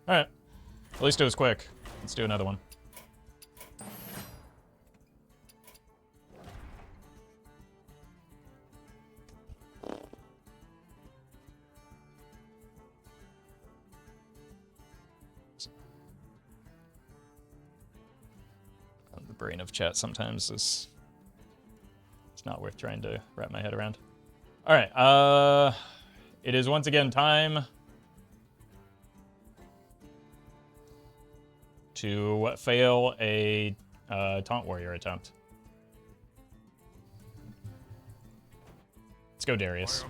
Alright. At least it was quick. Let's do another one. The brain of chat sometimes is... it's not worth trying to wrap my head around. Alright, it is once again time to fail a Taunt Warrior attempt. Let's go, Darius.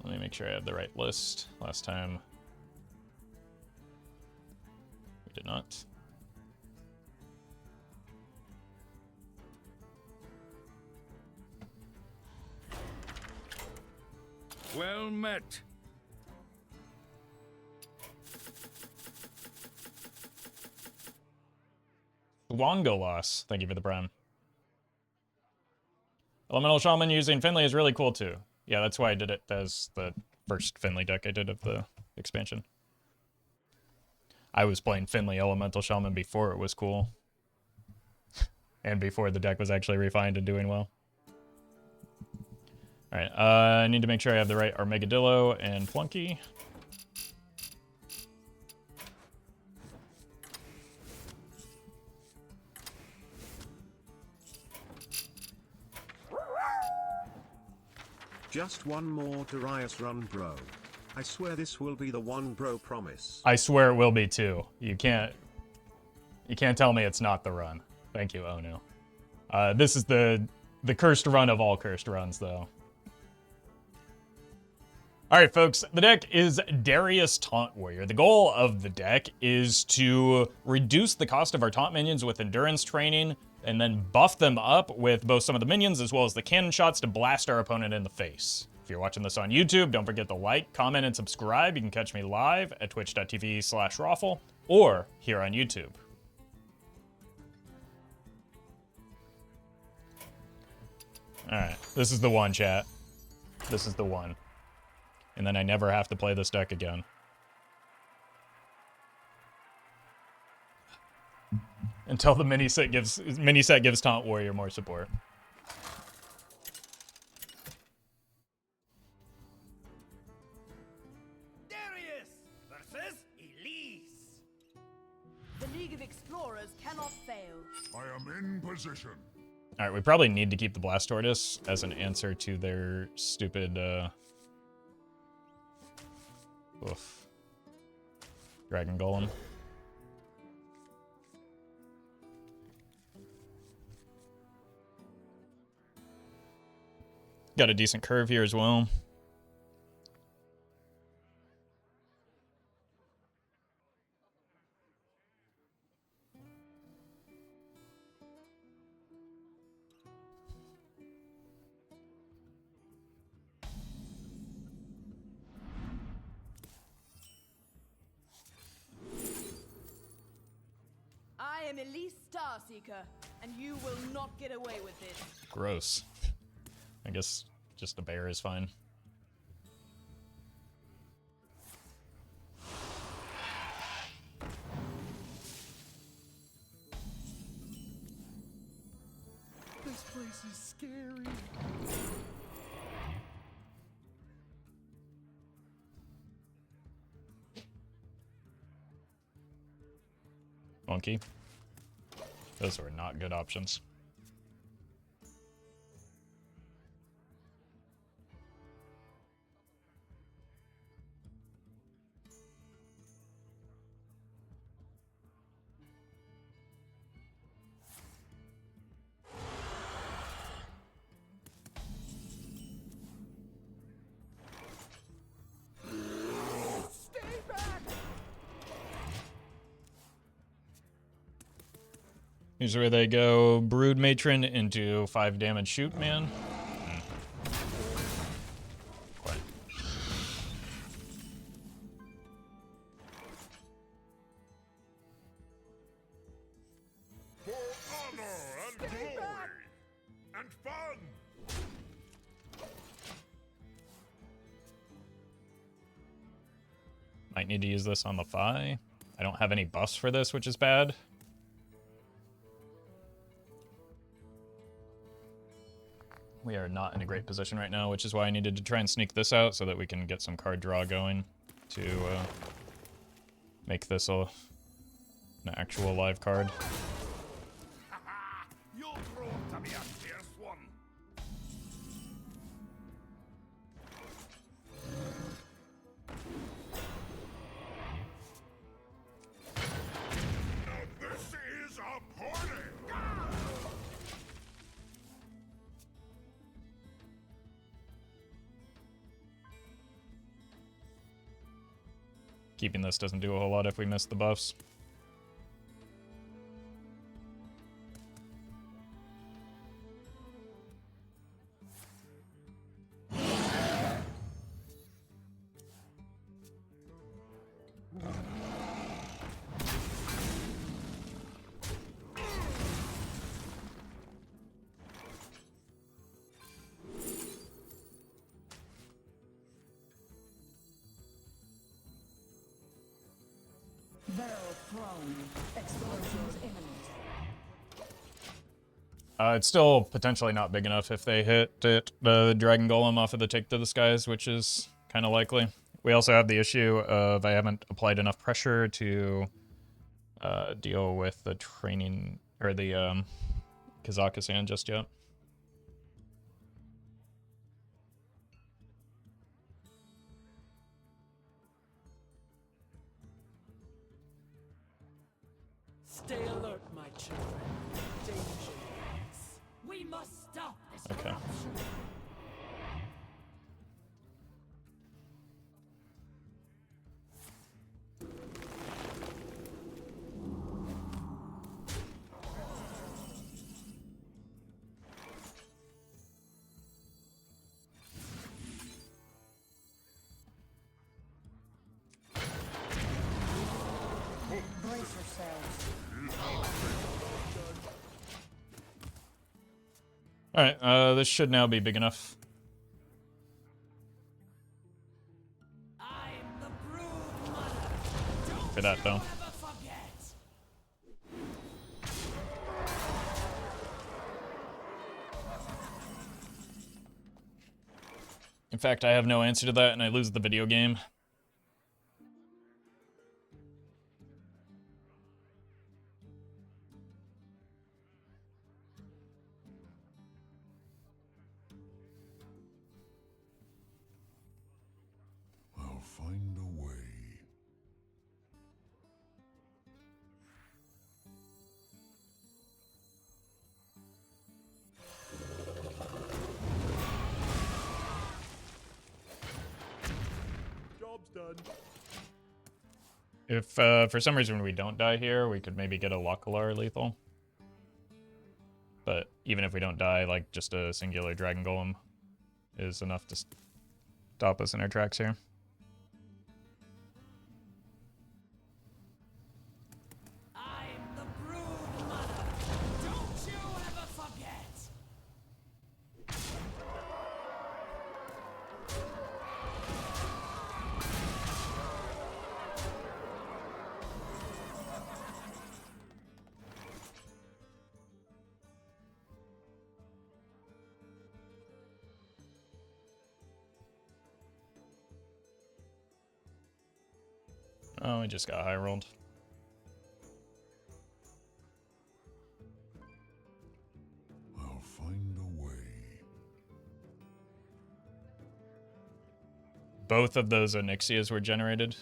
Let me make sure I have the right list. Last time we did not. Well met. Wongo loss. Thank you for the prime. Elemental Shaman using Finley is really cool too. Yeah, that's why I did it as the first Finley deck I did of the expansion. I was playing Finley Elemental Shaman before it was cool. And before the deck was actually refined and doing well. Alright, I need to make sure I have the right Armageddillo and Flunky. Just one more Darius run, bro. I swear this will be the one, bro, promise. I swear it will be too. You can't tell me it's not the run. Thank you, Onu. This is the cursed run of all cursed runs, though. Alright, folks, the deck is Darius Taunt Warrior. The goal of the deck is to reduce the cost of our taunt minions with endurance training, and then buff them up with both some of the minions as well as the cannon shots to blast our opponent in the face. If you're watching this on YouTube, don't forget to like, comment, and subscribe. You can catch me live at twitch.tv/Roffle or here on YouTube. Alright, this is the one, chat. This is the one. And then I never have to play this deck again. Until the mini set gives Taunt Warrior more support. Darius versus Elise. The League of Explorers cannot fail. I am in position. Alright, we probably need to keep the Blast Tortoise as an answer to their stupid, Dragon Golem. Got a decent curve here as well. I am Elise Starseeker, and you will not get away with this. Gross. I guess just a bear is fine. This place is scary. Monkey. Those were not good options. Here's where they go Brood Matron into 5 damage shoot, man. Quite. For honor and glory. and fun! Might need to use this on the Fi. I don't have any buffs for this, which is bad. We are not in a great position right now, which is why I needed to try and sneak this out so that we can get some card draw going to make this an actual live card. You'll grow to be a fierce one. Now this is a party! Keeping this doesn't do a whole lot if we miss the buffs. Barrel thrown. Explosions imminent. It's still potentially not big enough if they hit the Dragon Golem off of the Take to the Skies, which is kind of likely. We also have the issue of I haven't applied enough pressure to deal with the training, or the Kazakhstan just yet. Stay alert, my children. Danger waits. We must stop this Okay. corruption. Brace yourselves. Alright, this should now be big enough. I'm the brood mother. Don't For that, though. ever forget. In fact, I have no answer to that and I lose the video game. I'll find a way. Job's done. If for some reason we don't die here, we could maybe get a Localar lethal. But even if we don't die, like just a singular Dragon Golem is enough to stop us in our tracks here. I'm the brood mother. Don't you ever forget. Oh, we just got high rolled. I'll find a way. Both of those Onyxias were generated.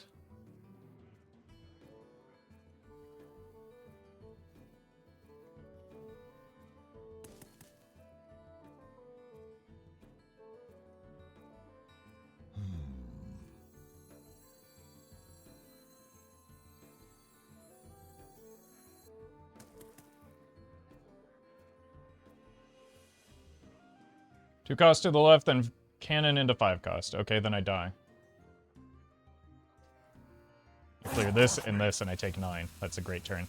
Two cost to the left, then cannon into 5 cost. Okay, then I die. Clear this and this, and I take 9. That's a great turn.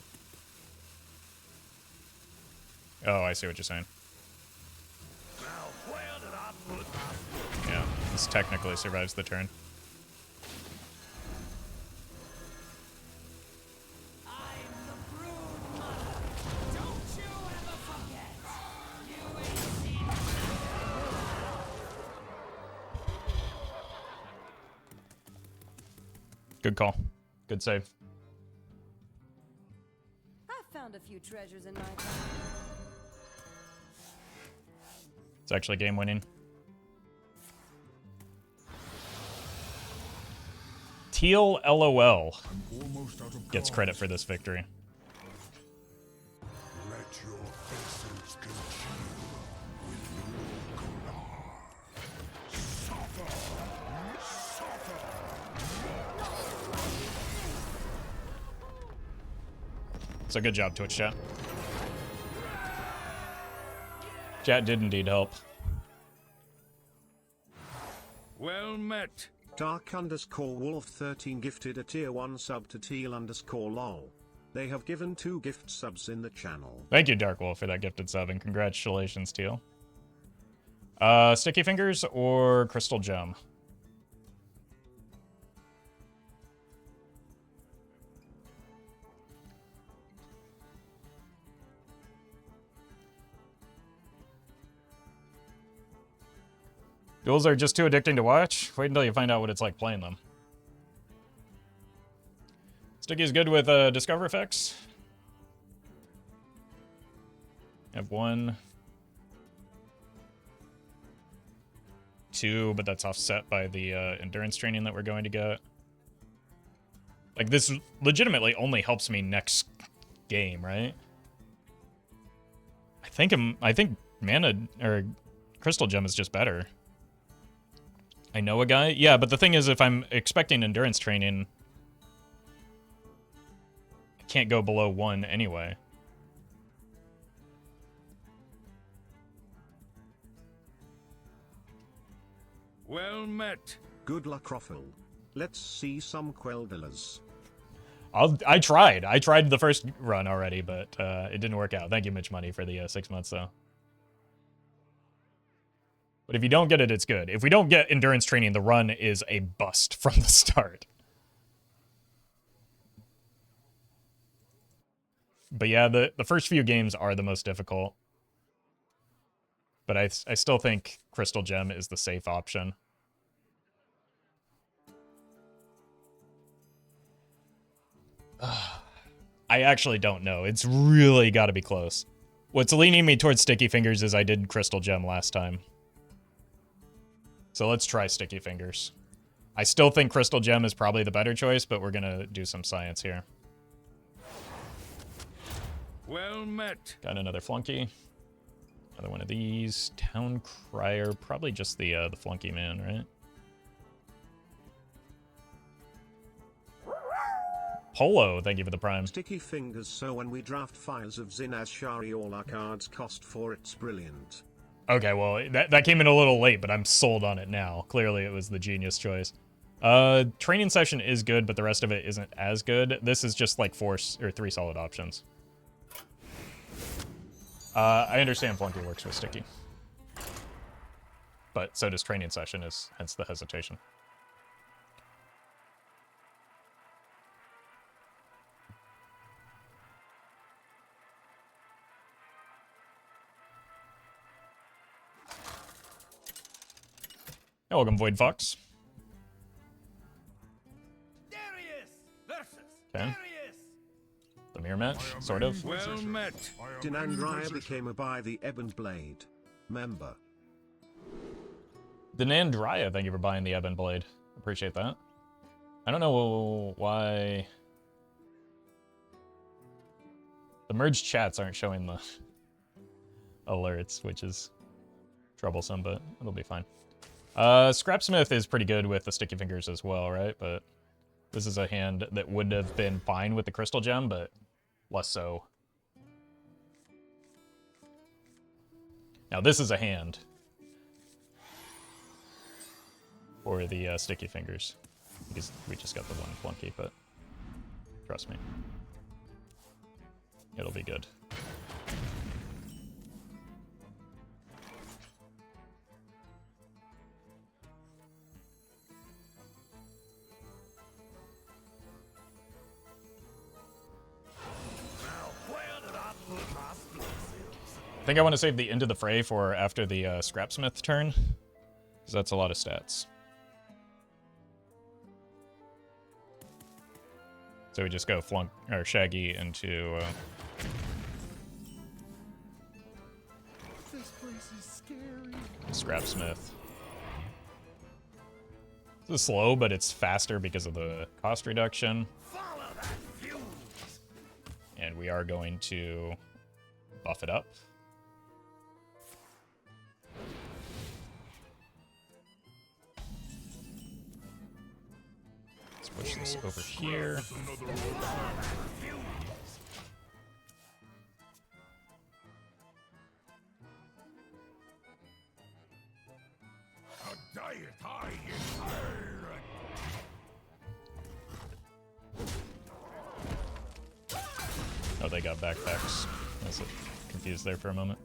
Oh, I see what you're saying. This technically survives the turn. I'm the brood mother. Don't you ever forget. You ain't seen Good call. Good save. I found a few treasures in my time. It's actually game winning. Teal LOL Almost out of gets cards. credit for this victory. Let your faces congeal with Lukular. Suffer! Suffer! So good job, Twitch chat. Chat did indeed help. Well met. Dark_Wolf13 gifted a tier 1 sub to Teal_lol. They have given 2 gift subs in the channel. Thank you, Dark Wolf, for that gifted sub, and congratulations, Teal. Sticky Fingers or Crystal Gem? Duels are just too addicting to watch. Wait until you find out what it's like playing them. Sticky's good with Discover effects. Have 1, 2, but that's offset by the endurance training that we're going to get. Like, this legitimately only helps me next game, right? I think Mana or Crystal Gem is just better. I know a guy. Yeah, but the thing is, if I'm expecting endurance training, I can't go below 1 anyway. Well met. Good luck, Roffle. Let's see some Queldillas. I tried. I tried the first run already, but it didn't work out. Thank you, Mitch Money, for the 6 months, though. But if you don't get it, it's good. If we don't get endurance training, the run is a bust from the start. But yeah, the first few games are the most difficult. But I still think Crystal Gem is the safe option. I actually don't know. It's really got to be close. What's leaning me towards Sticky Fingers is I did Crystal Gem last time. So let's try Sticky Fingers. I still think Crystal Gem is probably the better choice, but we're going to do some science here. Well met. Got another Flunky. Another one of these. Town Crier. Probably just the Flunky man, right? Polo, thank you for the prime. Sticky Fingers, so when we draft files of Zinaz Shari all our cards cost 4, it's brilliant. Okay, well, that came in a little late, but I'm sold on it now. Clearly, it was the genius choice. Training session is good, but the rest of it isn't as good. This is just like 3 solid options. I understand Flunky works with Sticky. But so does training session, hence the hesitation. Hey, welcome, Void Fox. Darius versus Okay. Darius. The mirror match, sort of. Well met. Dinandria became a by the Ebon Blade member. Dinandria, thank you for buying the Ebon Blade. Appreciate that. I don't know why the merged chats aren't showing the alerts, which is troublesome, but it'll be fine. Scrapsmith is pretty good with the Sticky Fingers as well, right? But this is a hand that would have been fine with the Crystal Gem, but less so. Now this is a hand for the Sticky Fingers, because we just got the one Flunky, but trust me, it'll be good. I think I want to save the Into the Fray for after the Scrapsmith turn, because that's a lot of stats. So we just go flunk or Shaggy into. This place is scary. Scrapsmith. This is slow, but it's faster because of the cost reduction. Follow that fuse. And we are going to buff it up. Let's push this over here. A diet high in iron. Oh, they got backpacks. I was confused there for a moment.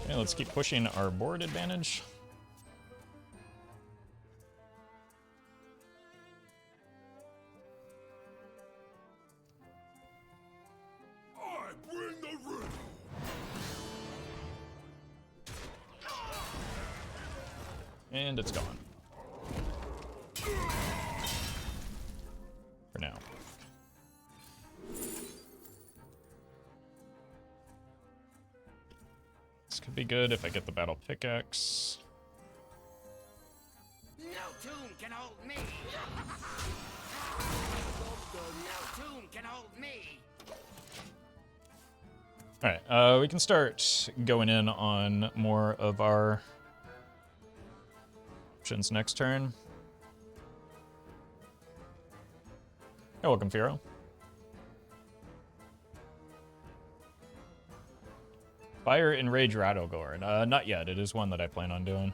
Okay, let's keep pushing our board advantage. I bring the riddle. And it's gone. For now. This could be good if I get the battle pickaxe. No tomb can hold me. No tomb can hold me. Alright, we can start going in on more of our options next turn. Hey, welcome, Firo. Fire Enrage Rattlegorn. Not yet. It is one that I plan on doing.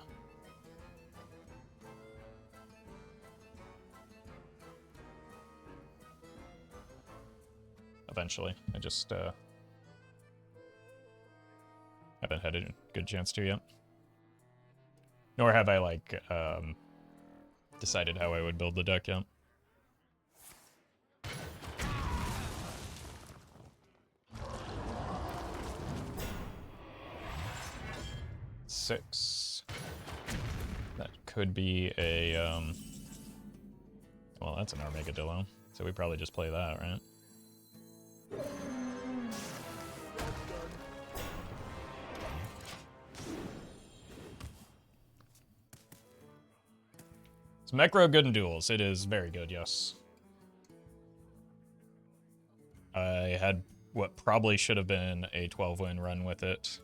Eventually. I just haven't had a good chance to yet. Nor have I, like, decided how I would build the deck yet. Six. That could be a, well, that's an Armageddon, so we probably just play that, right? Is Mecro good in duels? It is very good, yes. I had what probably should have been a 12-win run with it,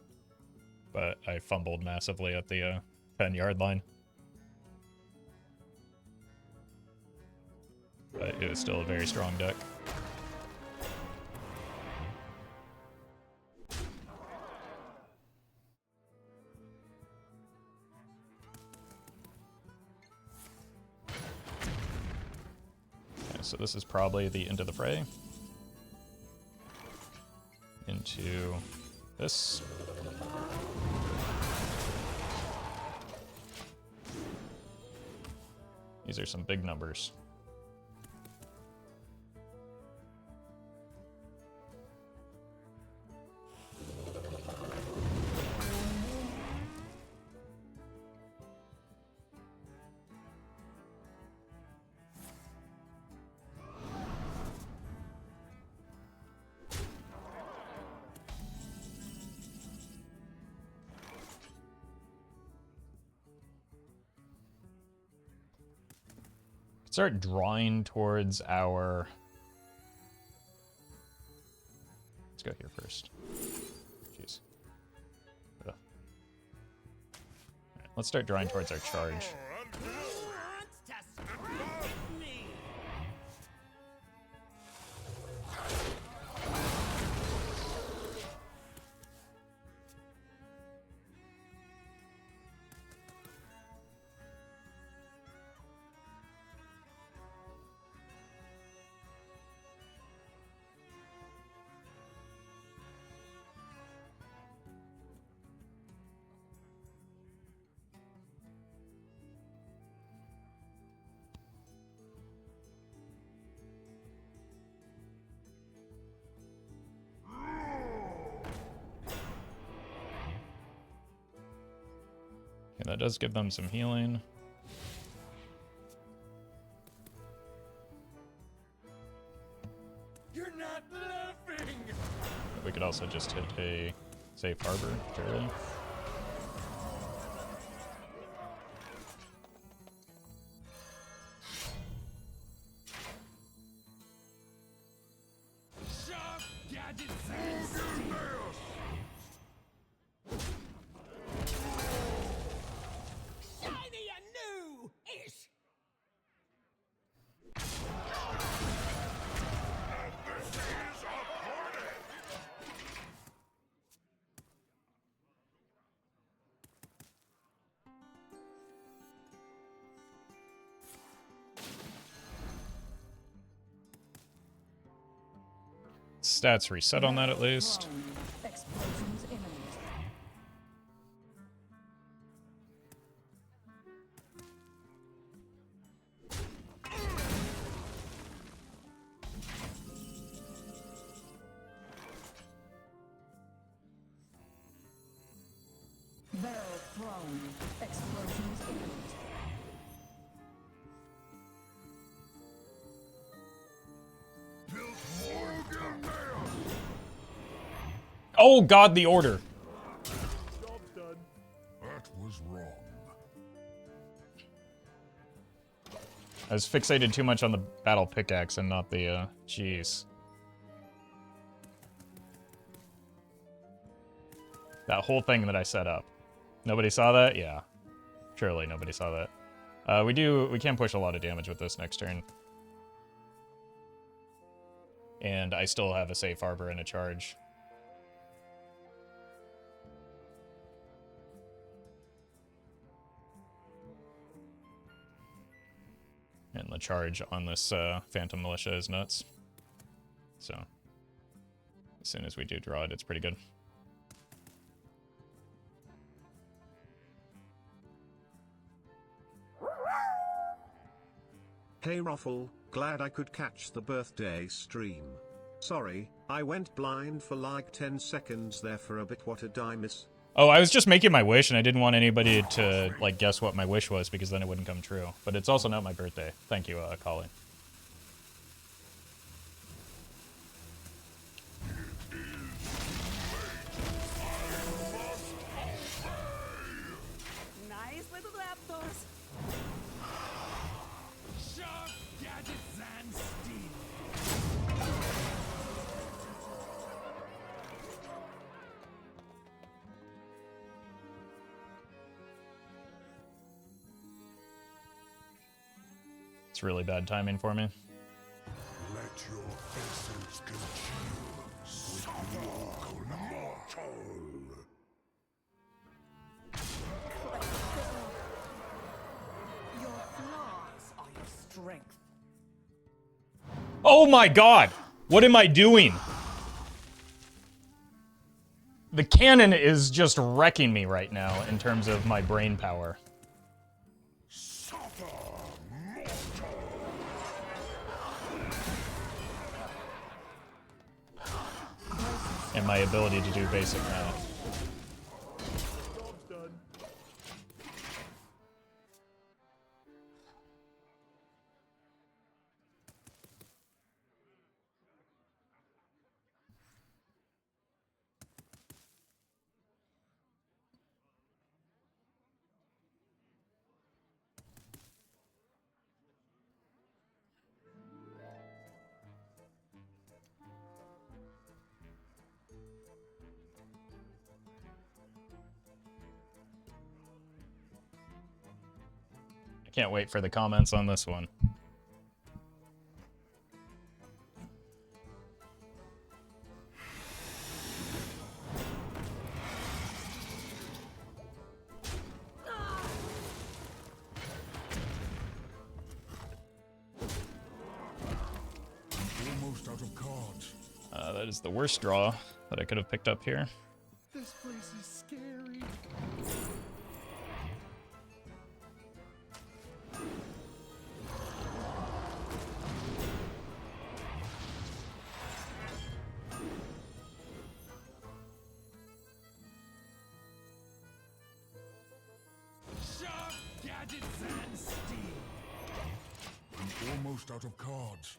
but I fumbled massively at the 10-yard line. But it was still a very strong deck. Okay, so this is probably the Into the Fray. Into this. These are some big numbers. Start drawing towards our... Let's go here first. Jeez. Ugh. All right, let's start drawing towards our charge. It does give them some healing. You're not laughing! We could also just hit a safe harbor, surely. Sharp gadgets and steel! Shiny and new! Ish! This is a party! Stats reset on that at least. Throne. Explosions imminent. Barrel thrown. Explosions imminent. Built more than nails! Oh god, the order! That was wrong. I was fixated too much on the battle pickaxe and not the, jeez. That whole thing that I set up. Nobody saw that? Yeah. Surely nobody saw that. We can push a lot of damage with this next turn. And I still have a safe harbor and a charge. And the charge on this Phantom Militia is nuts. So, as soon as we do draw it, it's pretty good. Hey Roffle, glad I could catch the birthday stream. Sorry, I went blind for like 10 seconds there for a bit. What did I miss? Oh, I was just making my wish, and I didn't want anybody to, like, guess what my wish was, because then it wouldn't come true. But it's also not my birthday. Thank you, Colin. Nice little raptors! Sharp gadgets and steel! It's really bad timing for me. Let your essence congeal with local mortal. Your flaws are your strength. Oh my god! What am I doing? The cannon is just wrecking me right now in terms of my brain power. Suffer And my ability to do basic math. Can't wait for the comments on this one. almost out of cards. That is the worst draw that I could have picked up here. This place is scary. almost out of cards.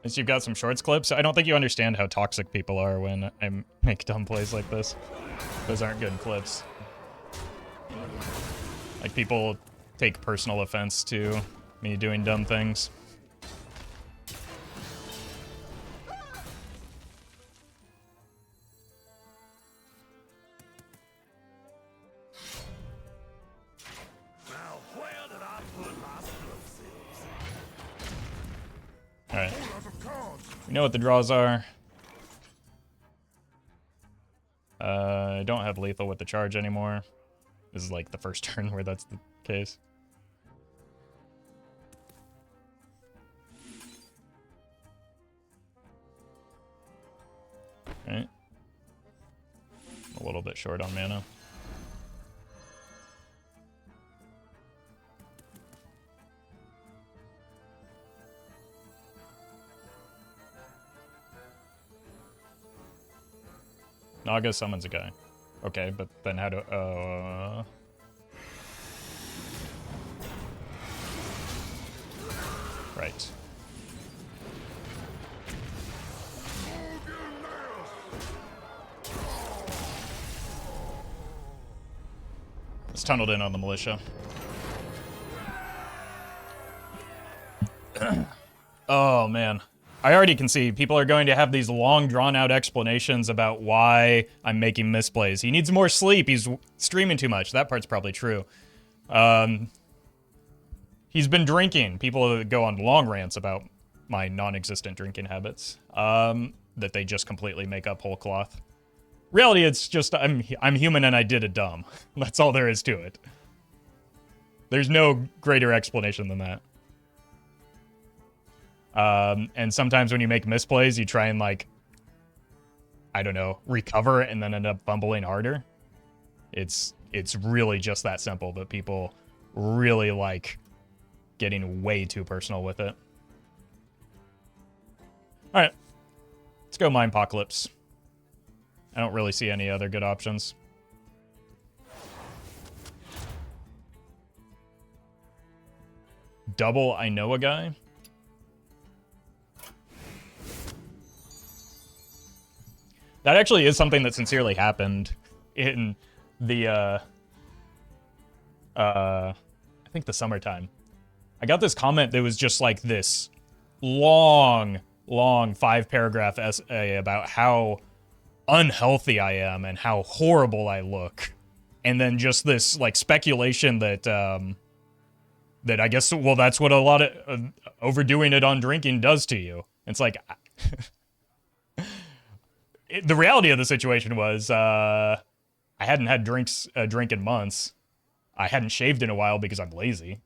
Since you've got some shorts clips, I don't think you understand how toxic people are when I make dumb plays like this. Those aren't good clips. Like, people take personal offense to me doing dumb things. Now, where did I put my explosives? Alright. Out of cards. We know what the draws are. I don't have lethal with the charge anymore. This is like the first turn where that's the case. Alright. A little bit short on mana. Naga summons a guy. Okay, but then how do... Right. It's tunneled in on the militia. Oh, man. I already can see people are going to have these long, drawn-out explanations about why I'm making misplays. He needs more sleep. He's streaming too much. That part's probably true. He's been drinking. People go on long rants about my non-existent drinking habits that they just completely make up whole cloth. Reality, it's just I'm human and I did it dumb. That's all there is to it. There's no greater explanation than that. And sometimes when you make misplays, you try and, like, I don't know, recover and then end up fumbling harder. It's really just that simple, but people really like getting way too personal with it. All right, let's go Mind Apocalypse. I don't really see any other good options. Double I know a guy. That actually is something that sincerely happened in the, I think the summertime. I got this comment that was just like this long 5-paragraph essay about how unhealthy I am and how horrible I look. And then just this, like, speculation that, that I guess, well, that's what a lot of overdoing it on drinking does to you. It's like... The reality of the situation was, I hadn't had a drink in months. I hadn't shaved in a while because I'm lazy.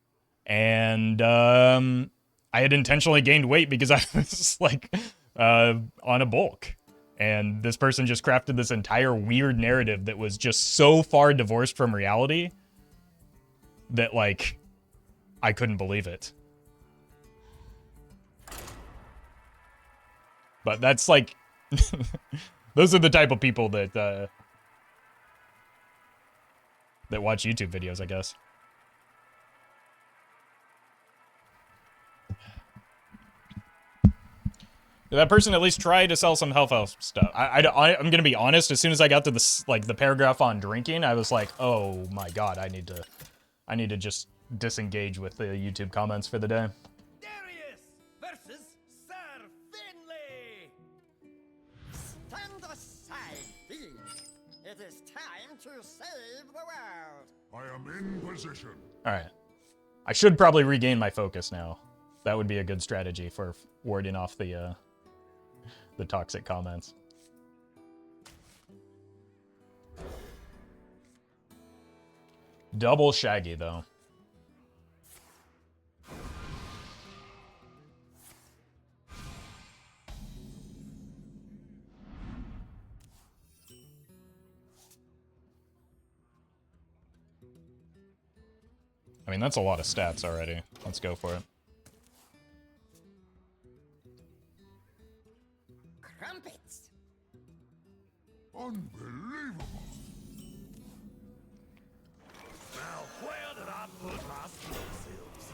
And I had intentionally gained weight because I was, like, on a bulk. And this person just crafted this entire weird narrative that was just so far divorced from reality that, like, I couldn't believe it. But that's, like... Those are the type of people that that watch YouTube videos, I guess. Did that person at least try to sell some health stuff? I'm gonna be honest. As soon as I got to this, like, the paragraph on drinking, I was like, oh my god, I need to just disengage with the YouTube comments for the day. Darius versus Sir Finley. Stand aside, thieves. It is time to save the world. I am in position. All right, I should probably regain my focus now. That would be a good strategy for warding off the toxic comments. Double Shaggy, though. I mean, that's a lot of stats already. Let's go for it. Crumpets. Unbelievable. Now where did I put my silks?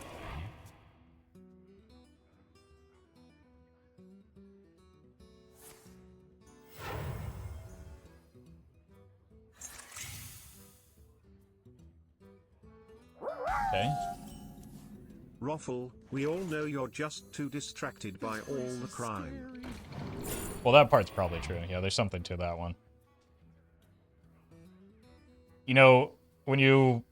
Okay. Roffle, we all know you're just too distracted by all the crime. Well, that part's probably true. Yeah, there's something to that one. You know, when you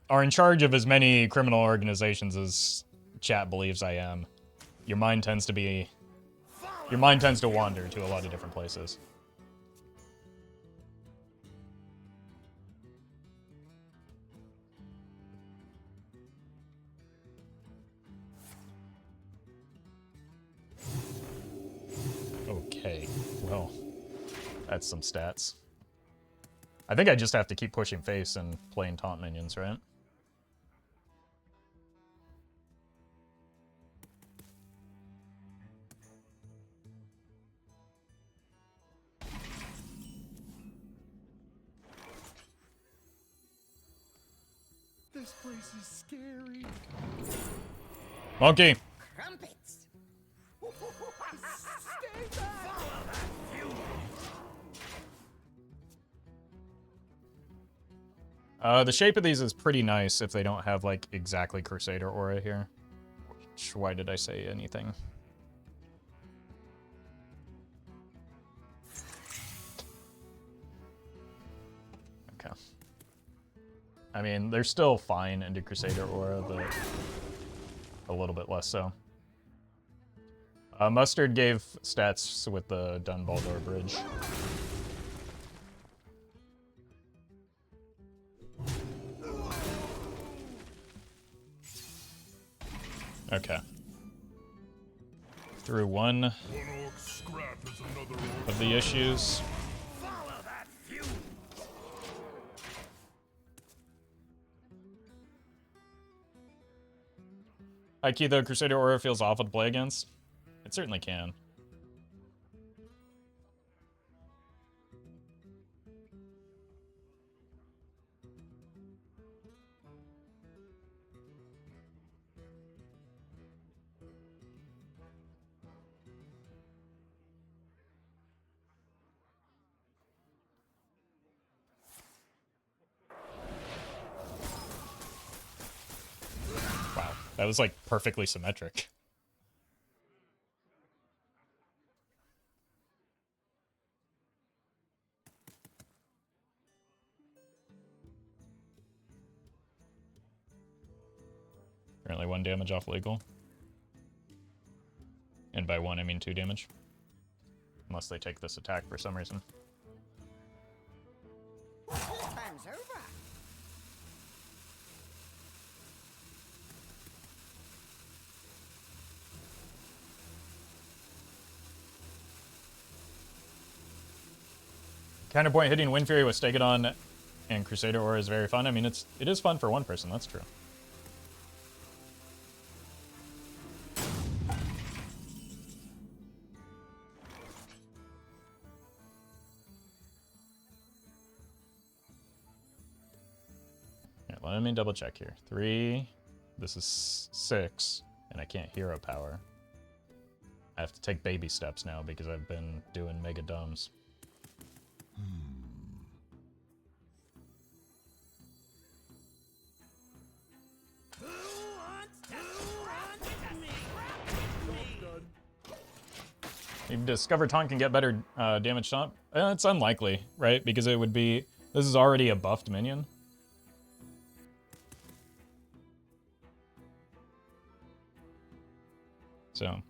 are in charge of as many criminal organizations as chat believes I am, your mind tends to wander to a lot of different places. Okay, well, that's some stats. I think I just have to keep pushing face and playing taunt minions, right? This place is scary. Monkey! Crumpets. The shape of these is pretty nice if they don't have, like, exactly Crusader aura here. Which, why did I say anything? Okay. I mean, they're still fine into Crusader aura, but a little bit less so. Mustard gave stats with the Dunbaldor Bridge. Okay. Through one One orc scrap is another orc. of the issues. Follow that fuse. Hikey, though, Crusader aura feels awful to play against. It certainly can. Wow, that was like perfectly symmetric. Currently 1 damage off legal. And by 1, I mean 2 damage. Unless they take this attack for some reason. Time's over. Counterpoint hitting Wind Fury with Stegodon and Crusader Aura is very fun. I mean, it is fun for one person, that's true. Yeah, let me double check here. 3, this is 6, and I can't hero power. I have to take baby steps now because I've been doing mega domes. You've discovered Taunt can get better damage taunt. It's unlikely, right? Because it would be... This is already a buffed minion. So...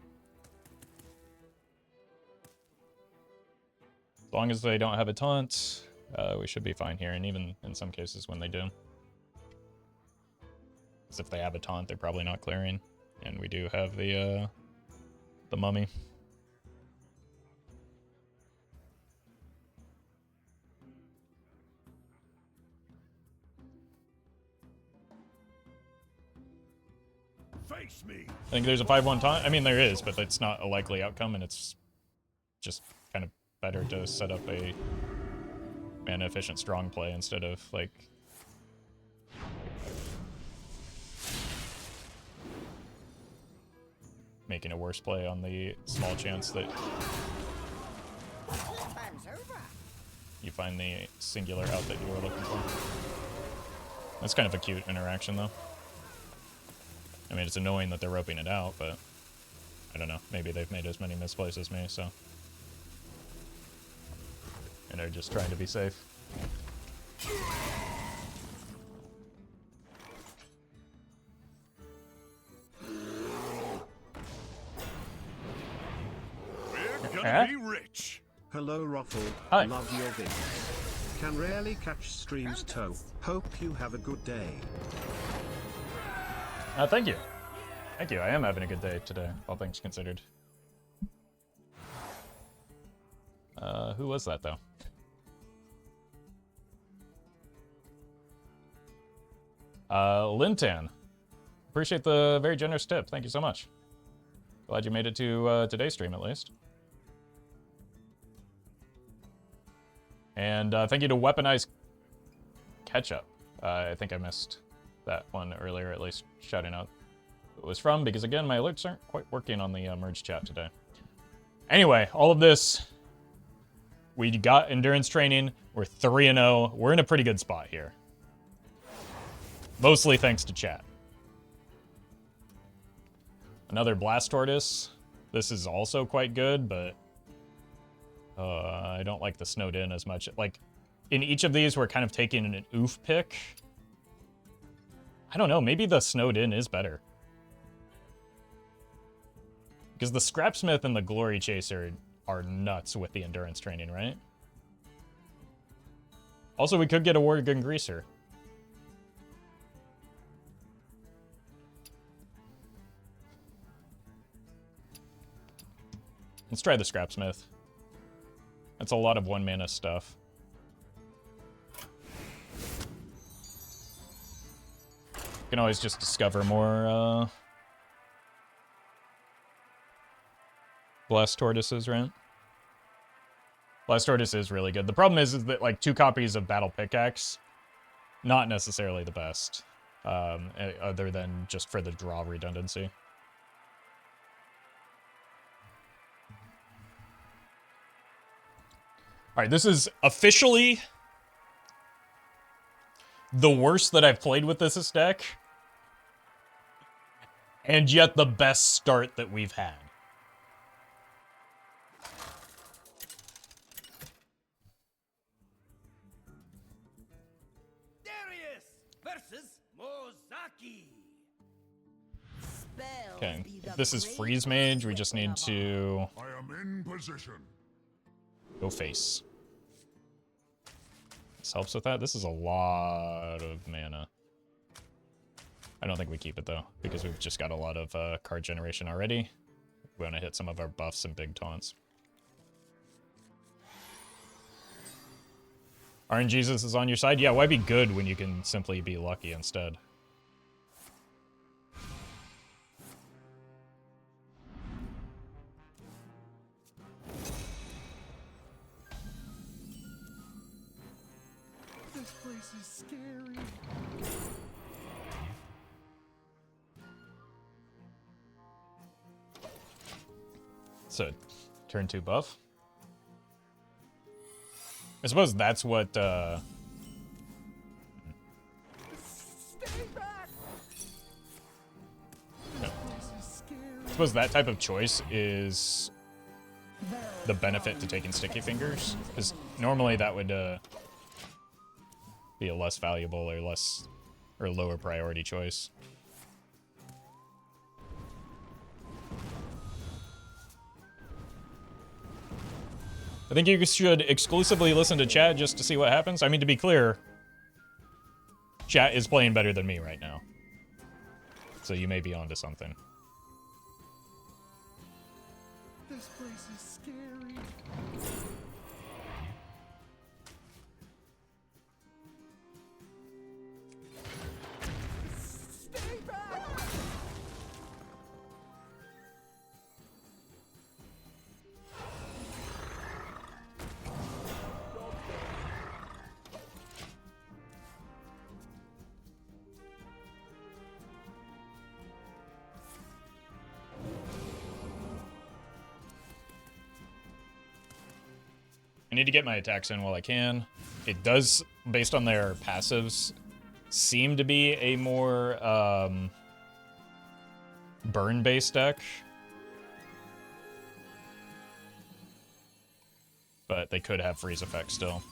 As long as they don't have a taunt, we should be fine here, and even in some cases when they do. Because if they have a taunt, they're probably not clearing. And we do have the mummy. Face me. I think there's a 5-1 taunt. I mean, there is, but it's not a likely outcome, and it's just kind of better to set up a mana-efficient strong play instead of, like... making a worse play on the small chance that Time's over. you find the singular out that you were looking for. That's kind of a cute interaction, though. I mean, it's annoying that they're roping it out, but I don't know. Maybe they've made as many misplays as me, so... and they're just trying to be safe. We're gonna be rich. Hello Roffle, Hi. love your vids. Can rarely catch streams toe. Hope you have a good day. Thank you. Thank you. I am having a good day today, all things considered. Who was that, though? Lintan. Appreciate the very generous tip. Thank you so much. Glad you made it to today's stream, at least. And thank you to Weaponized Ketchup. I think I missed that one earlier, at least shouting out who it was from, because again, my alerts aren't quite working on the merge chat today. Anyway, all of this, we got endurance training, we're 3-0, we're in a pretty good spot here. Mostly thanks to chat. Another Blast Tortoise. This is also quite good, but I don't like the Snowed In as much. Like, in each of these, we're kind of taking an oof pick. I don't know, maybe the Snowed In is better. Because the Scrapsmith and the Glory Chaser are nuts with the endurance training, right? Also, we could get a Worgen Greaser. Let's try the Scrapsmith. That's a lot of 1-mana stuff. You can always just discover more Blast Tortoises, right? Blast Tortoise is really good. The problem is that, like, 2 copies of Battle Pickaxe, not necessarily the best, other than just for the draw redundancy. Alright, this is officially the worst that I've played with this deck, and yet the best start that we've had. Darius versus Mozaki. Okay, if this is Freeze Mage, we just need to I am in position. go face. This helps with that. This is a lot of mana. I don't think we keep it, though, because we've just got a lot of card generation already. We want to hit some of our buffs and big taunts. RNGesus is on your side? Yeah, why be good when you can simply be lucky instead? This place is scary. So, turn 2 buff. I suppose that's what, Stay back. No. This place is scary. I suppose that type of choice is the benefit to taking Sticky Fingers. Because normally that would be a less valuable or lower priority choice. I think you should exclusively listen to chat just to see what happens. I mean, to be clear, chat is playing better than me right now. So you may be onto something. This place is scary. Stay back. I need to get my attacks in while I can. It does, based on their passives, seem to be a more burn-based deck. But they could have freeze effect still.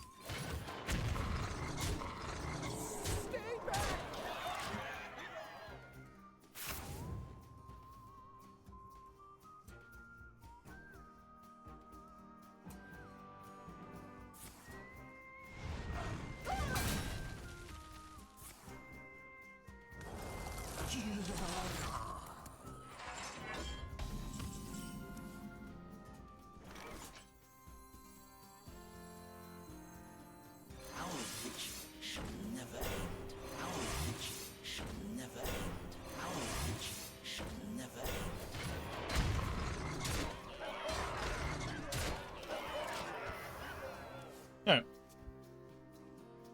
Alright.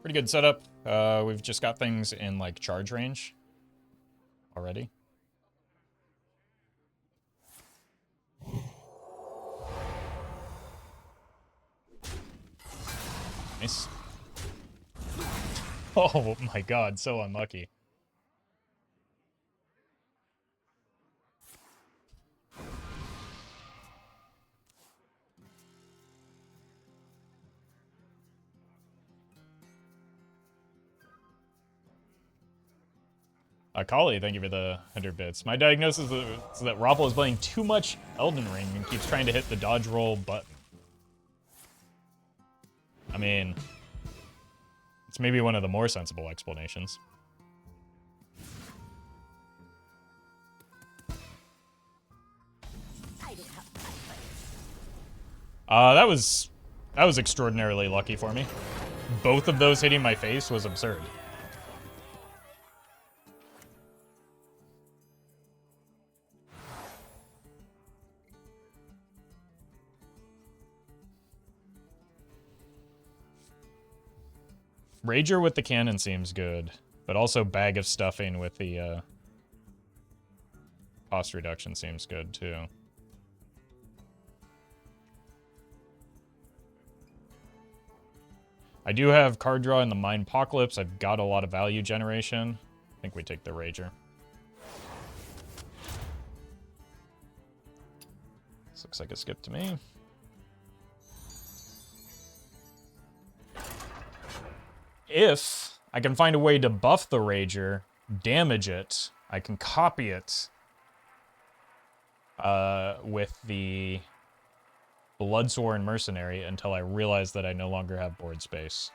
Pretty good setup. We've just got things in, like, charge range already. Nice. Oh my god, so unlucky. Kali, thank you for the 100 bits. My diagnosis is that Roffle is playing too much Elden Ring and keeps trying to hit the dodge roll button. I mean, it's maybe one of the more sensible explanations. That was extraordinarily lucky for me. Both of those hitting my face was absurd. Rager with the cannon seems good, but also Bag of Stuffing with the cost reduction seems good too. I do have card draw in the Mind Apocalypse. I've got a lot of value generation. I think we take the Rager. This looks like a skip to me. If I can find a way to buff the Rager, damage it, I can copy it with the Bloodsworn Mercenary until I realize that I no longer have board space.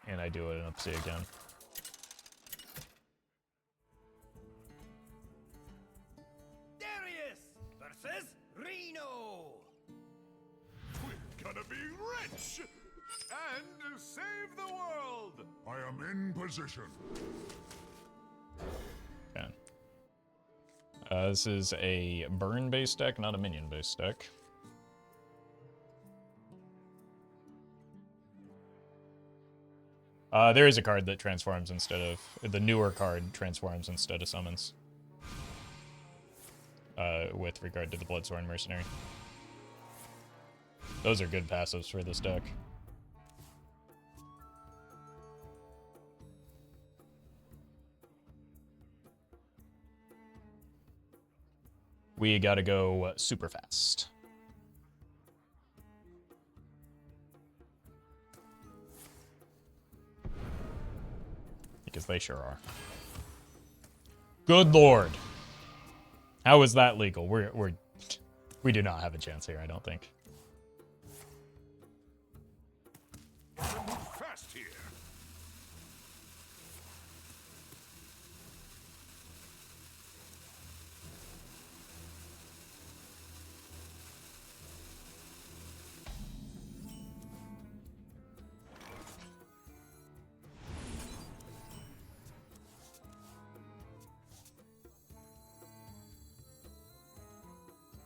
And I do it in Upsy again. Darius versus Reno. We're gonna be rich and save the world. I am in position. Okay. This is a burn-based deck, not a minion-based deck. There is a card that transforms instead of... The newer card transforms instead of summons. With regard to the Bloodsworn Mercenary. Those are good passives for this deck. We gotta go super fast. Because they sure are. Good lord. How is that legal? We do not have a chance here, I don't think. Fast here.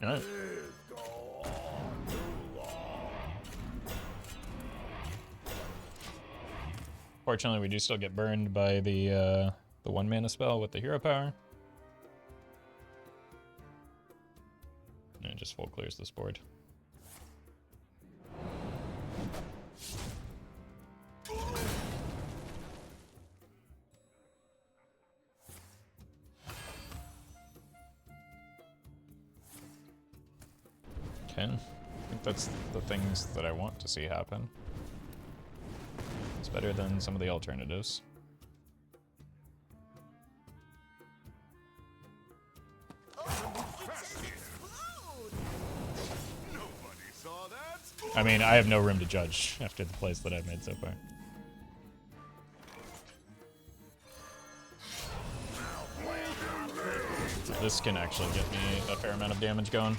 No. Fortunately, we do still get burned by the one mana spell with the hero power. And it just full clears this board. Okay. I think that's the things that I want to see happen. It's better than some of the alternatives. Nobody saw that. I mean, I have no room to judge after the plays that I've made so far. This can actually get me a fair amount of damage going.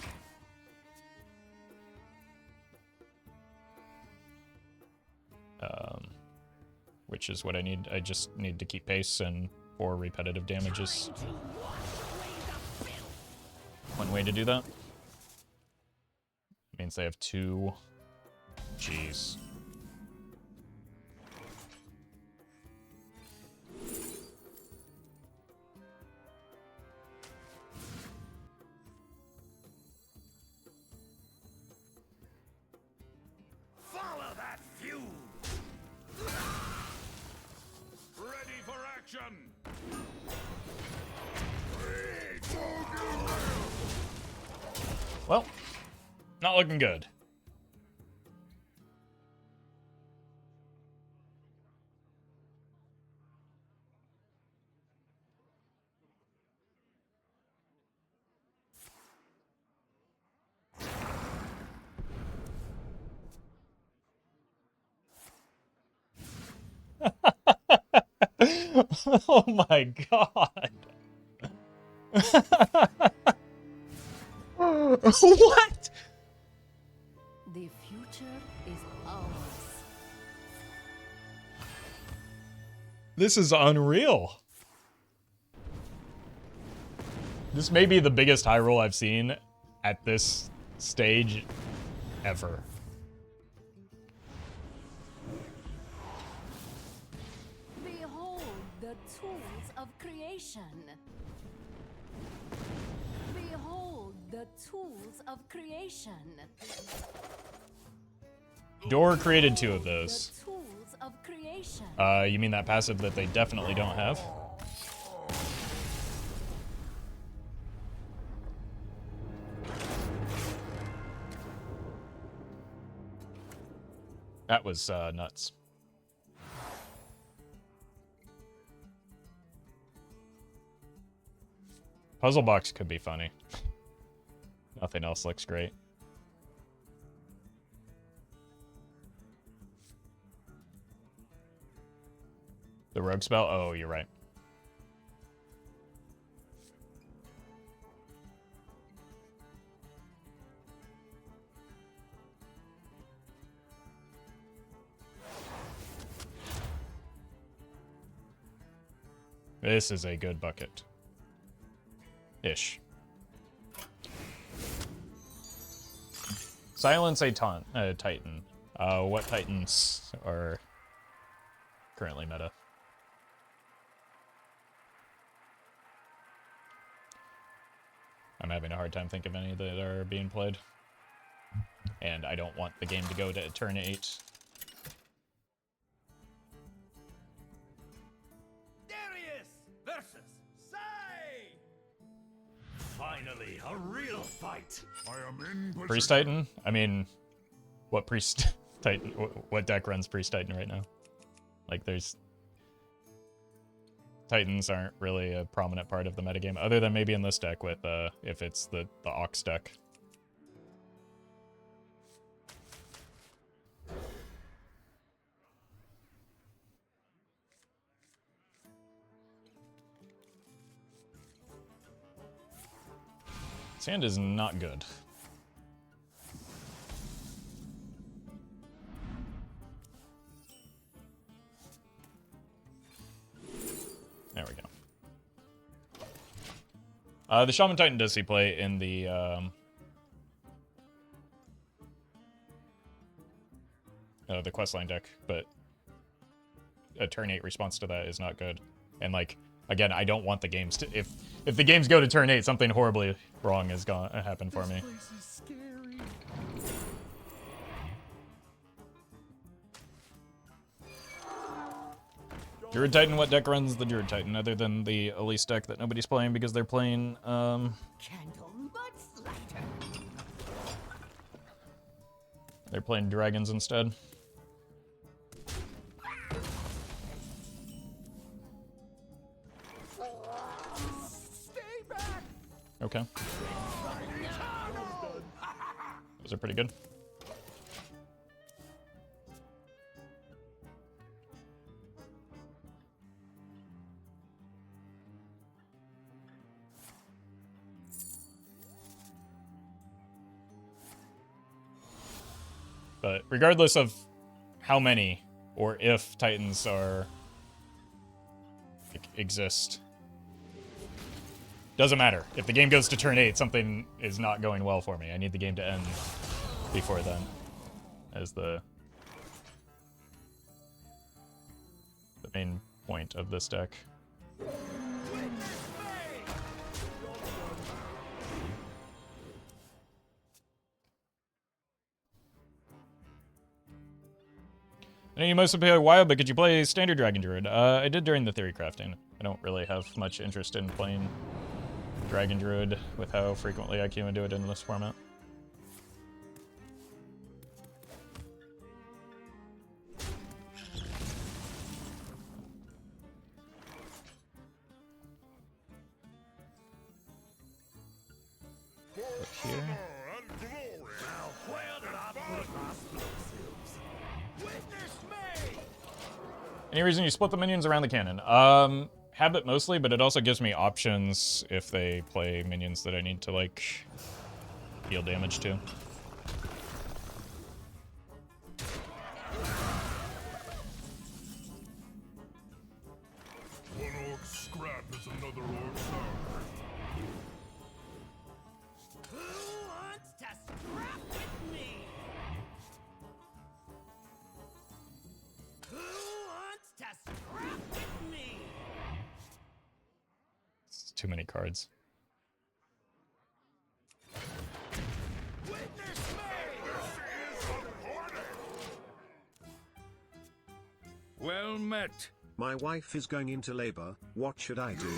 Which is what I need. I just need to keep pace, and 4 repetitive damages. One way to do that. Means they have 2. Jeez. Follow that fuse. Ready for action. Well, not looking good. Oh my god. What? The future is ours. This is unreal. This may be the biggest high roll I've seen at this stage ever. Behold the tools of creation. Behold the tools of creation. Door created 2 of The those. tools of creation. You mean that passive that they definitely don't have? That was nuts. Puzzle box could be funny. Nothing else looks great. The rogue spell? Oh, you're right. This is a good bucket. Ish. Silence a Titan. What Titans are currently meta? I'm having a hard time thinking of any that are being played. And I don't want the game to go to turn 8. Darius versus Sai. Finally, a real fight. I am in position. Priest Titan? I mean, what Priest Titan? What deck runs Priest Titan right now? Like, there's Titans aren't really a prominent part of the metagame, other than maybe in this deck with if it's the Ox deck. Sand is not good. There we go. The Shaman Titan does see play in the questline deck, but a turn 8 response to that is not good. And like, again, I don't want the games to, if the games go to turn 8, something horribly wrong has happened for me. This place is scary. Druid Titan, what deck runs the Druid Titan other than the Elise deck that nobody's playing because they're playing Candle much lighter. They're playing dragons instead. Stay back! Okay. Those are pretty good. But regardless of how many or if Titans are exist, doesn't matter. If the game goes to turn 8, something is not going well for me. I need the game to end before then, as the main point of this deck. I know you mostly play Wild, but could you play Standard Dragon Druid? I did during the theory crafting. I don't really have much interest in playing Dragon Druid with how frequently I queue into it in this format. Here. Any reason you split the minions around the cannon? Habit mostly, but it also gives me options if they play minions that I need to, like, deal damage to. One orc scrap is another orc sour. Who wants to scrap with me? Who wants to scrap with me? It's too many cards. Witness me! This is a party! Well met. My wife is going into labor. What should I do?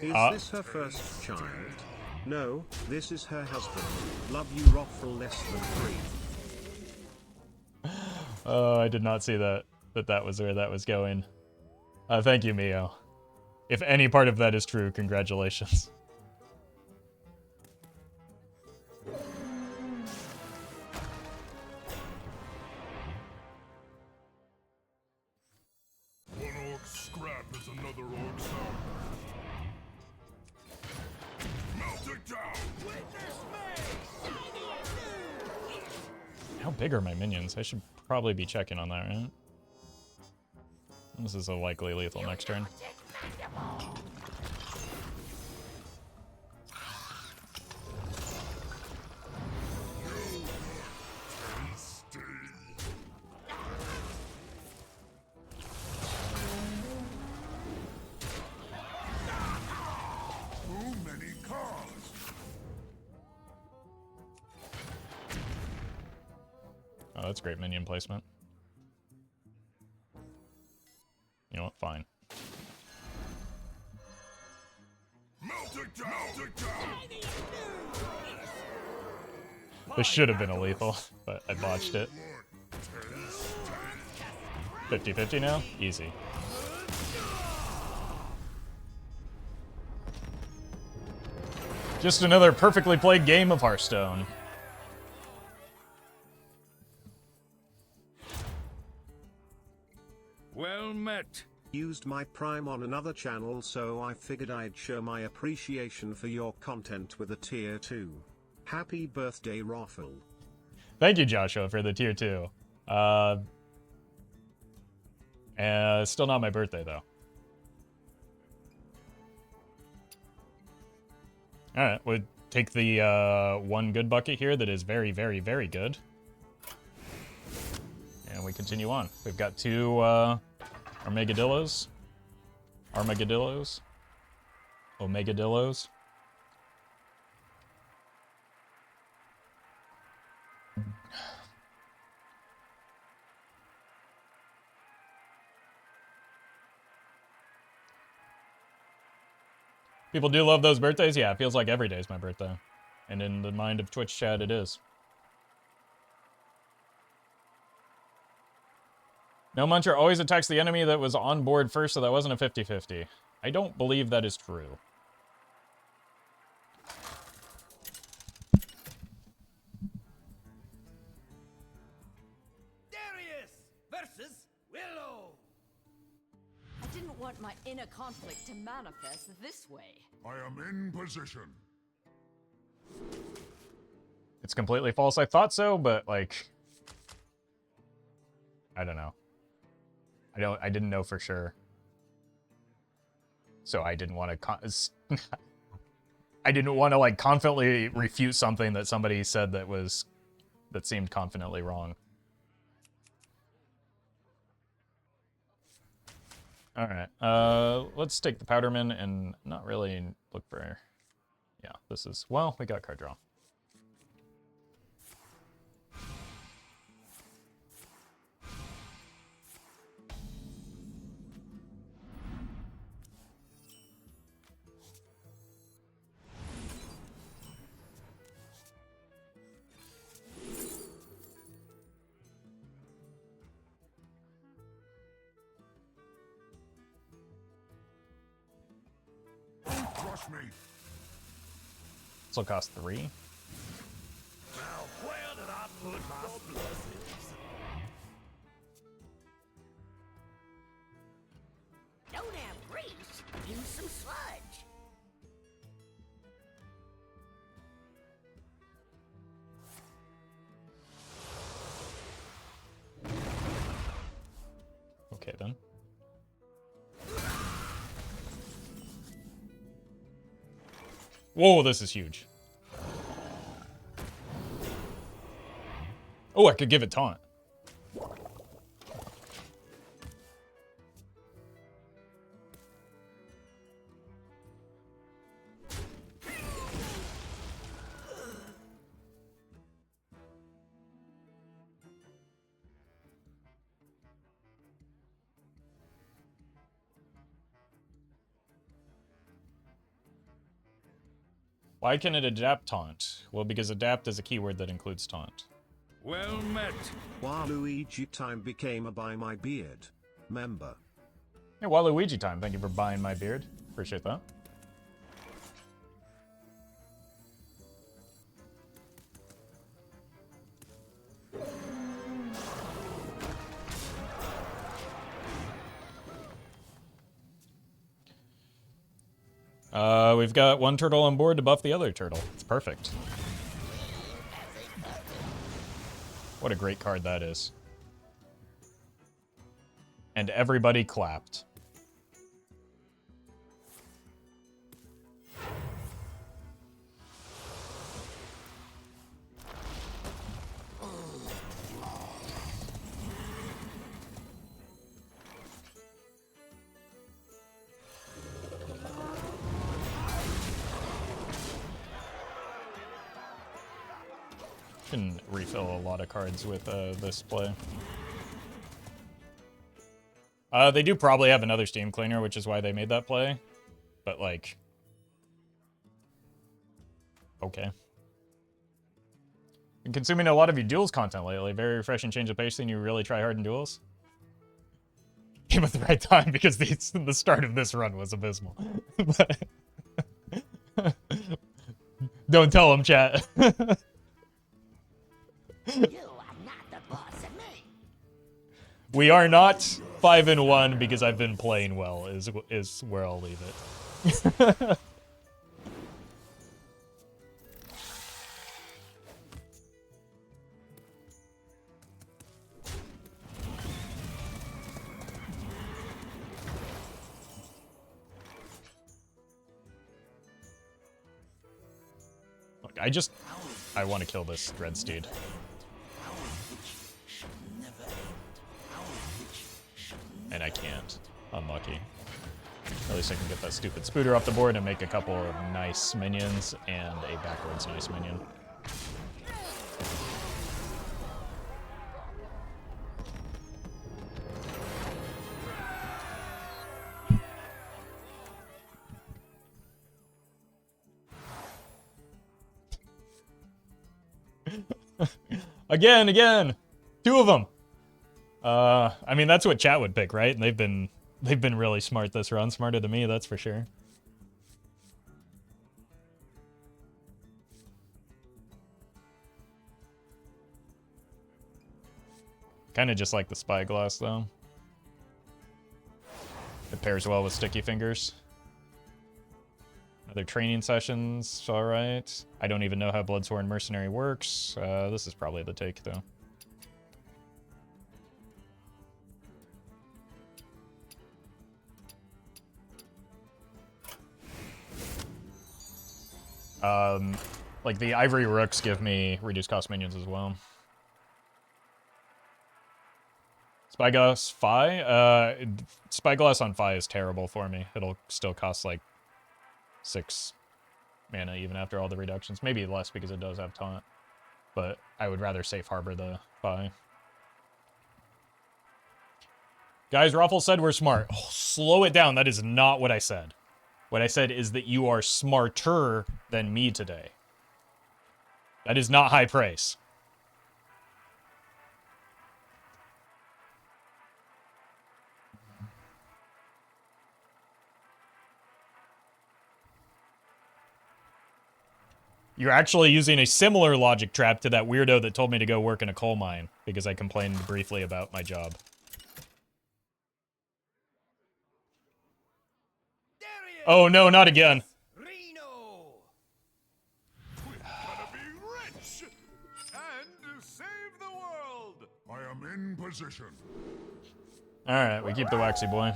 Is this her first child? No, this is her husband. Love you, Roffle less than 3. Oh, I did not see that was where that was going. Thank you, Mio. If any part of that is true, congratulations. One orc scrap is another orc sour. Melt it down! Witness me! How big are my minions? I should probably be checking on that, right? This is a likely lethal next turn. Too many cards! Oh, that's great minion placement. You know what? Fine. Melt it down! Melt it down! This should have been a lethal, but I botched it. 50-50 now? Easy. Just another perfectly played game of Hearthstone. Well met. Used my Prime on another channel, so I figured I'd show my appreciation for your content with a tier 2. Happy birthday, Roffle. Thank you, Joshua, for the tier 2. Still not my birthday, though. Alright, we'll take the one good bucket here that is very, very, very good. And we continue on. We've got two Armageddillos. Omegadillos. People do love those birthdays. Yeah, it feels like every day is my birthday. And in the mind of Twitch chat, it is. No muncher always attacks the enemy that was on board first, so that wasn't a 50-50. I don't believe that is true. Darius versus Willow. I didn't want my inner conflict to manifest this way. I am in position. It's completely false. I thought so, but like, I don't know. I didn't know for sure. So I didn't want to I didn't want to like confidently refute something that somebody said that seemed confidently wrong. All right. Let's take the Powderman and not really look for. Yeah, this is, well, we got card draw. Crush me. This will cost 3. Now, where did I put my blessings? Don't have grease. Use some sludge. Okay, then. Whoa, this is huge. Oh, I could give it taunt. Why can it adapt taunt? Well, because adapt is a keyword that includes taunt. Well met. Waluigi time became a buy my beard member. Hey, Waluigi time. Thank you for buying my beard. Appreciate that. We've got one turtle on board to buff the other turtle. It's perfect. What a great card that is. And everybody clapped. Can refill a lot of cards with this play. They do probably have another Steam Cleaner, which is why they made that play. But, like... okay. Been consuming a lot of your Duels content lately. Very refreshing change of pace, and you really try hard in Duels. Came at the right time, because the start of this run was abysmal. But don't tell them, chat. You are not the boss of me. We are not 5-1 because I've been playing well, is where I'll leave it. Look, I want to kill this Dreadsteed. And I can't. Unlucky. At least I can get that stupid Spooter off the board and make a couple of nice minions and a backwards nice minion. Again! 2 of them! I mean, that's what chat would pick, right? And they've been really smart this run, smarter than me, that's for sure. Kind of just like the spyglass, though. It pairs well with sticky fingers. Other training sessions, all right. I don't even know how Bloodsworn Mercenary works. This is probably the take, though. Like the Ivory Rooks give me reduced cost minions as well. Spyglass Fi? Spyglass on Fi is terrible for me. It'll still cost like 6 mana even after all the reductions. Maybe less because it does have taunt. But I would rather safe harbor the Fi. Guys, Roffle said we're smart. Oh, slow it down. That is not what I said. What I said is that you are smarter than me today. That is not high praise. You're actually using a similar logic trap to that weirdo that told me to go work in a coal mine because I complained briefly about my job. Darius! Oh no, not again. Reno! We're gonna be rich and save the world. I am in position. Alright, we keep the waxy boy.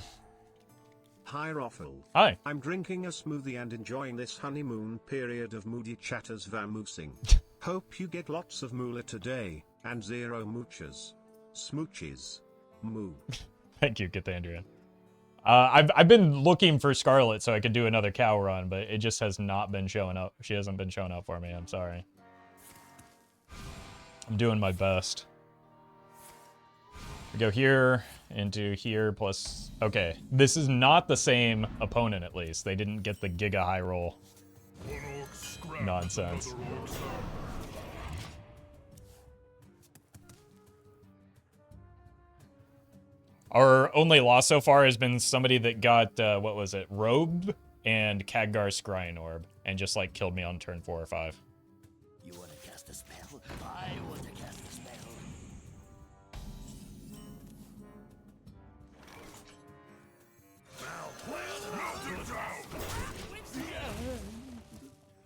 Hi Roffle. Hi. I'm drinking a smoothie and enjoying this honeymoon period of moody chatters vamoosing. Hope you get lots of moolah today, and zero mooches. Smooches. Moo. Thank you, Cathandria. I've been looking for Scarlet so I could do another cow run, but it just has not been showing up. She hasn't been showing up for me, I'm sorry. I'm doing my best. We go here, into here, plus... Okay, this is not the same opponent, at least. They didn't get the Giga High Roll nonsense. Our only loss so far has been somebody that got, what was it, Robe and Khadgar Scrying Orb, and just, like, killed me on turn 4 or 5. You want to cast a spell? I want to cast a spell.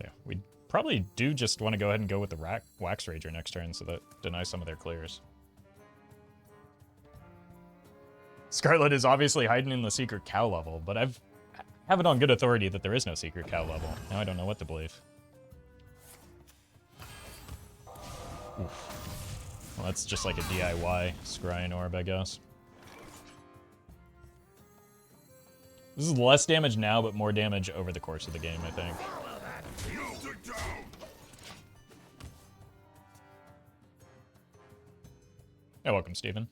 Yeah, we probably do just want to go ahead and go with the Wax Rager next turn so that denies some of their clears. Scarlet is obviously hiding in the secret cow level, but I have it on good authority that there is no secret cow level. Now I don't know what to believe. Oof. Well, that's just like a DIY Scrying Orb, I guess. This is less damage now, but more damage over the course of the game, I think. You're welcome, Steven.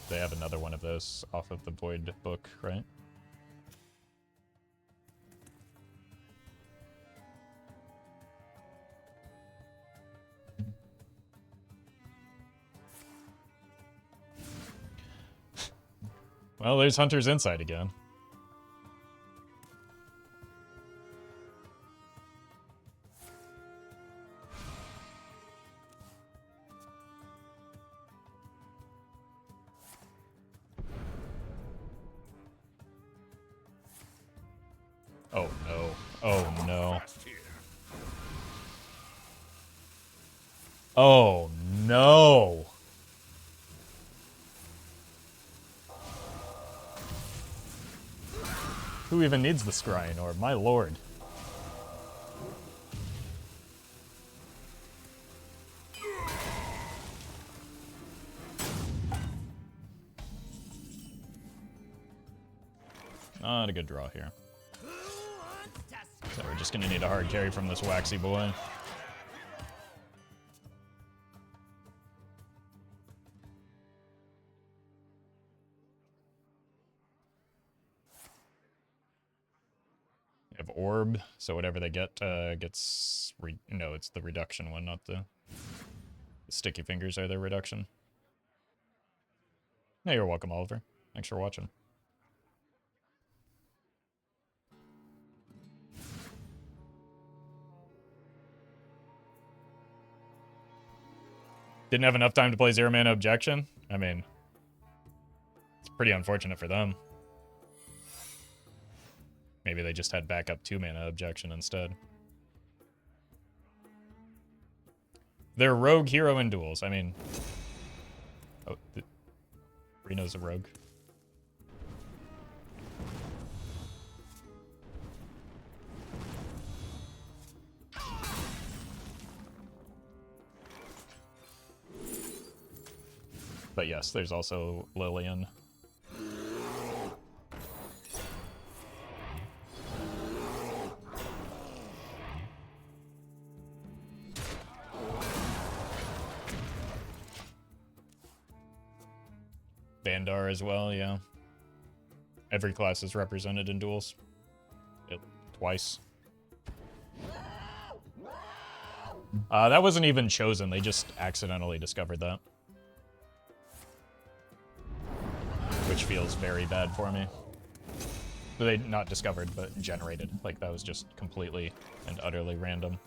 They have another one of those off of the Void book, right? Well, there's Hunter's Insight again. Oh no. Oh no. Oh no. Who even needs the Scrying Orb? My lord. Not a good draw here. So we're just gonna need a hard carry from this waxy boy. orb, so whatever they get gets... no, it's the reduction one, not the sticky fingers are their reduction. Yeah, you're welcome, Oliver. Thanks for watching. Didn't have enough time to play 0 mana objection? I mean, it's pretty unfortunate for them. Maybe they just had backup 2 mana objection instead. They're rogue hero in duels. I mean... Oh, Reno's a rogue. But yes, there's also Lillian. Bandar as well, yeah. Every class is represented in duels. Twice. That wasn't even chosen, they just accidentally discovered that. Which feels very bad for me. They not discovered, but generated. Like, that was just completely and utterly random.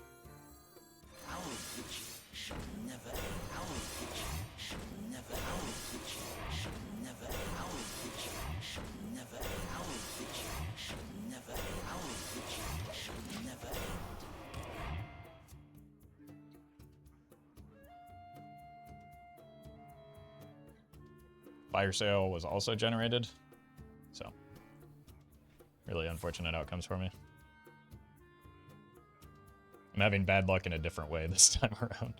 Fire sale was also generated, so really unfortunate outcomes for me. I'm having bad luck in a different way this time around.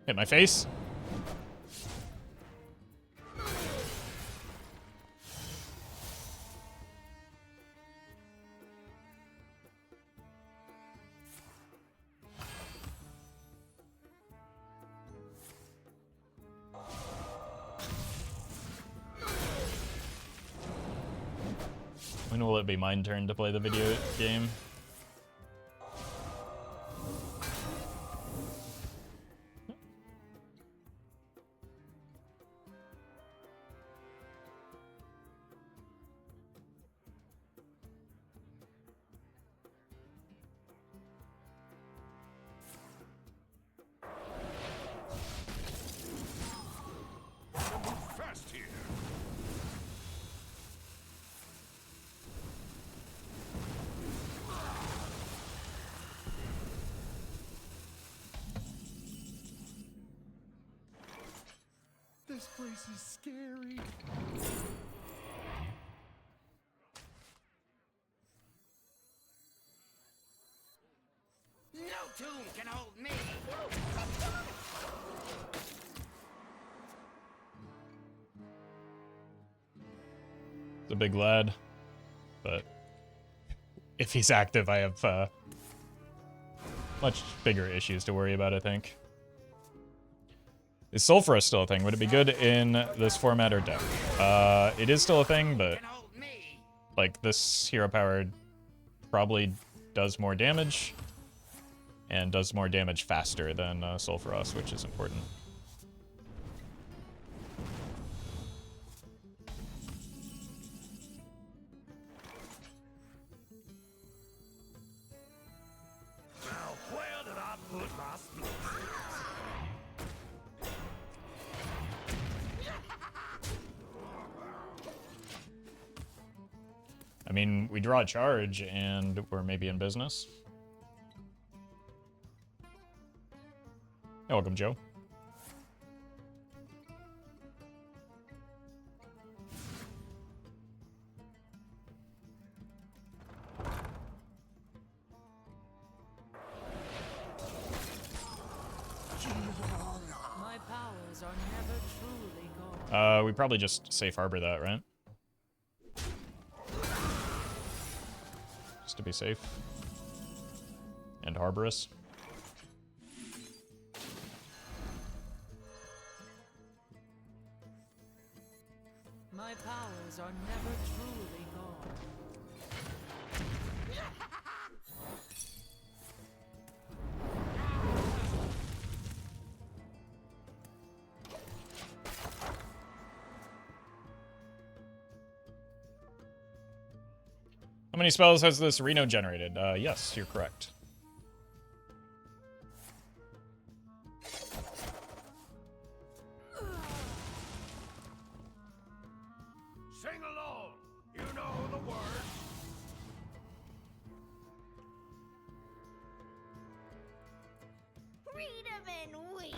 Hit my face. When will it be my turn to play the video game? Fast here. This place is scary. No tomb can hold me. It's a big lad, but if he's active, I have much bigger issues to worry about, I think. Is Sulfurous still a thing? Would it be good in this format or deck? It is still a thing, but like this hero power probably does more damage and does more damage faster than Sulfurous, which is important. Now, where did I put my split? I mean, we draw a charge and we're maybe in business. You're welcome, Joe. My powers are never truly gone. We probably just safe harbor that, right? Just to be safe. And harborous. heroes are never truly gone. How many spells has this Reno generated? Yes, you're correct. Sing along. You know the words. Freedom and weep.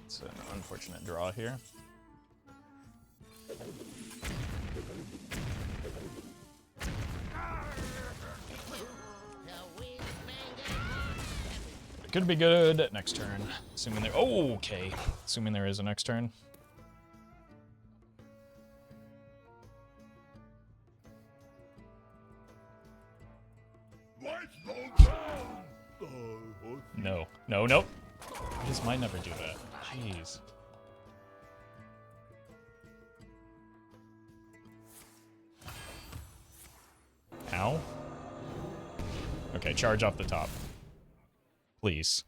It's an unfortunate draw here. It could be good next turn, assuming there. Oh, okay. Assuming there is a next turn. No, no, nope. I just might never do that. Jeez. Ow. Okay, charge off the top. Please.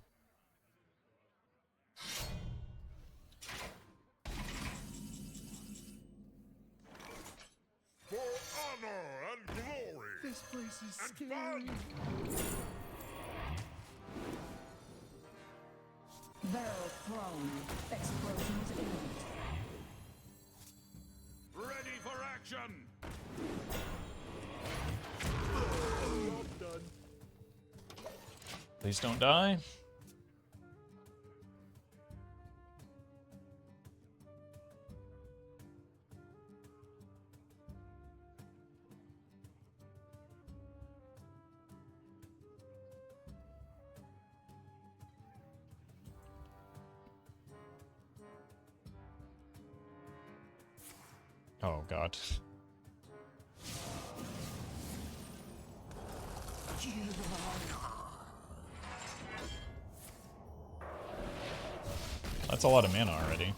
For honor and glory. This place is And scary. fun. Barrel thrown. Explosions imminent. Ready for action. Please don't die. Oh, God. That's a lot of mana already.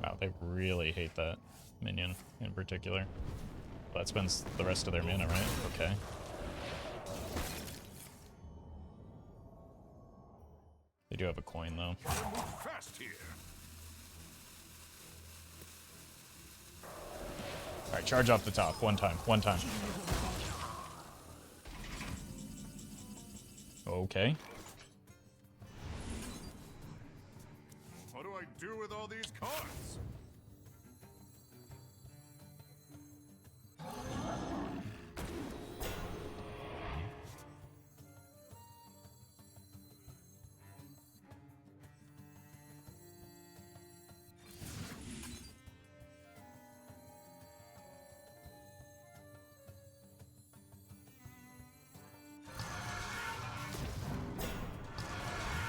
Wow, they really hate that minion in particular. That spends the rest of their mana, right? Okay. They do have a coin, though. Fast here. Alright, charge off the top. One time. One time. Okay. What do I do with all these cards?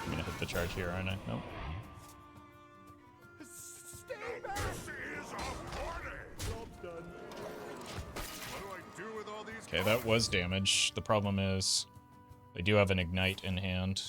I'm gonna hit the charge here, aren't I? Nope. Stay back. This is a party. Job done. What do I do with all these Okay, that was damage. The problem is they do have an ignite in hand.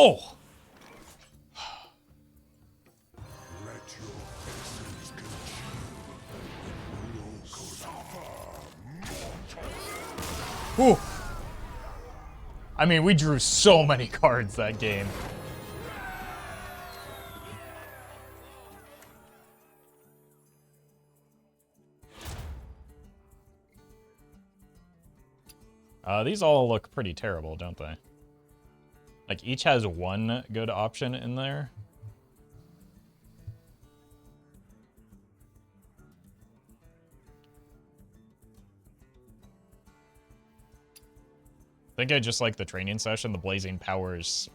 Oh! Let your essence consume. Whew. I mean, we drew so many cards that game. These all look pretty terrible, don't they? Like, each has one good option in there. I think I just like the training session, the Blazing Powers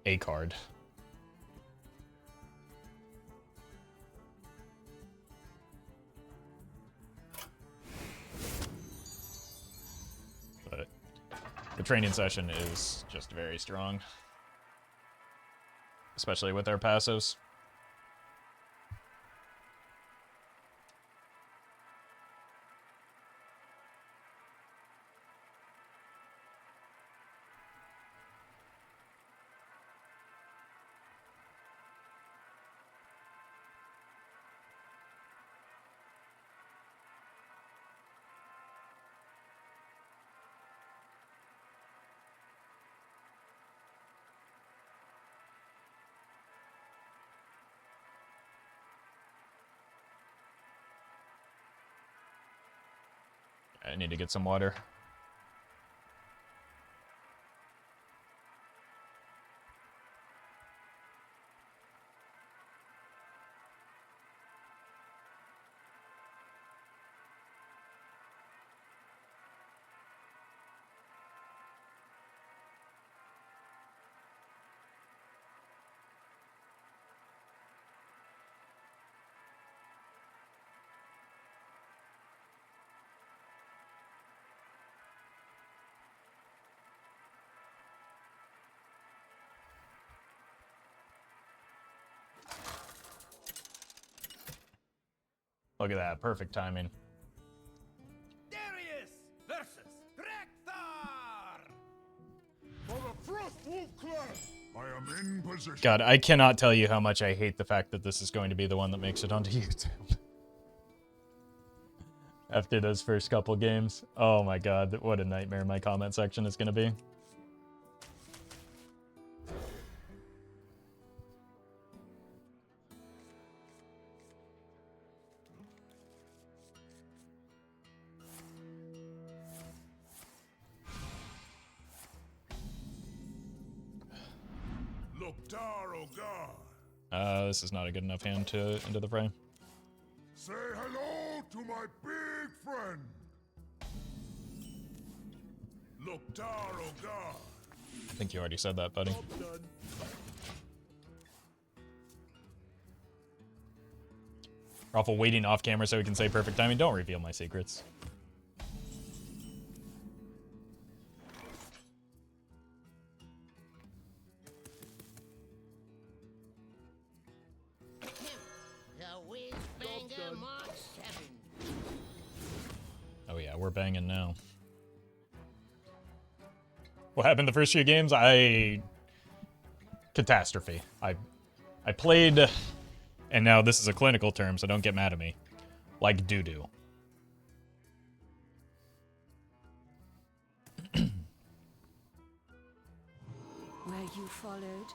A card. But the training session is just very strong. Especially with our passives. I need to get some water. Look at that, perfect timing. Darius versus Drekthar! For the Frostwolf clan, I am in position. God, I cannot tell you how much I hate the fact that this is going to be the one that makes it onto YouTube. After those first couple games. Oh my god, what a nightmare my comment section is going to be. This is not a good enough hand to into the fray. Say hello to my big friend. Loktar Ogar. I think you already said that, buddy. Roffle waiting off camera so he can say perfect timing. Don't reveal my secrets. Oh yeah, we're banging now. What happened the first few games? Catastrophe. I played, and now this is a clinical term, so don't get mad at me, like doo-doo. Where you followed?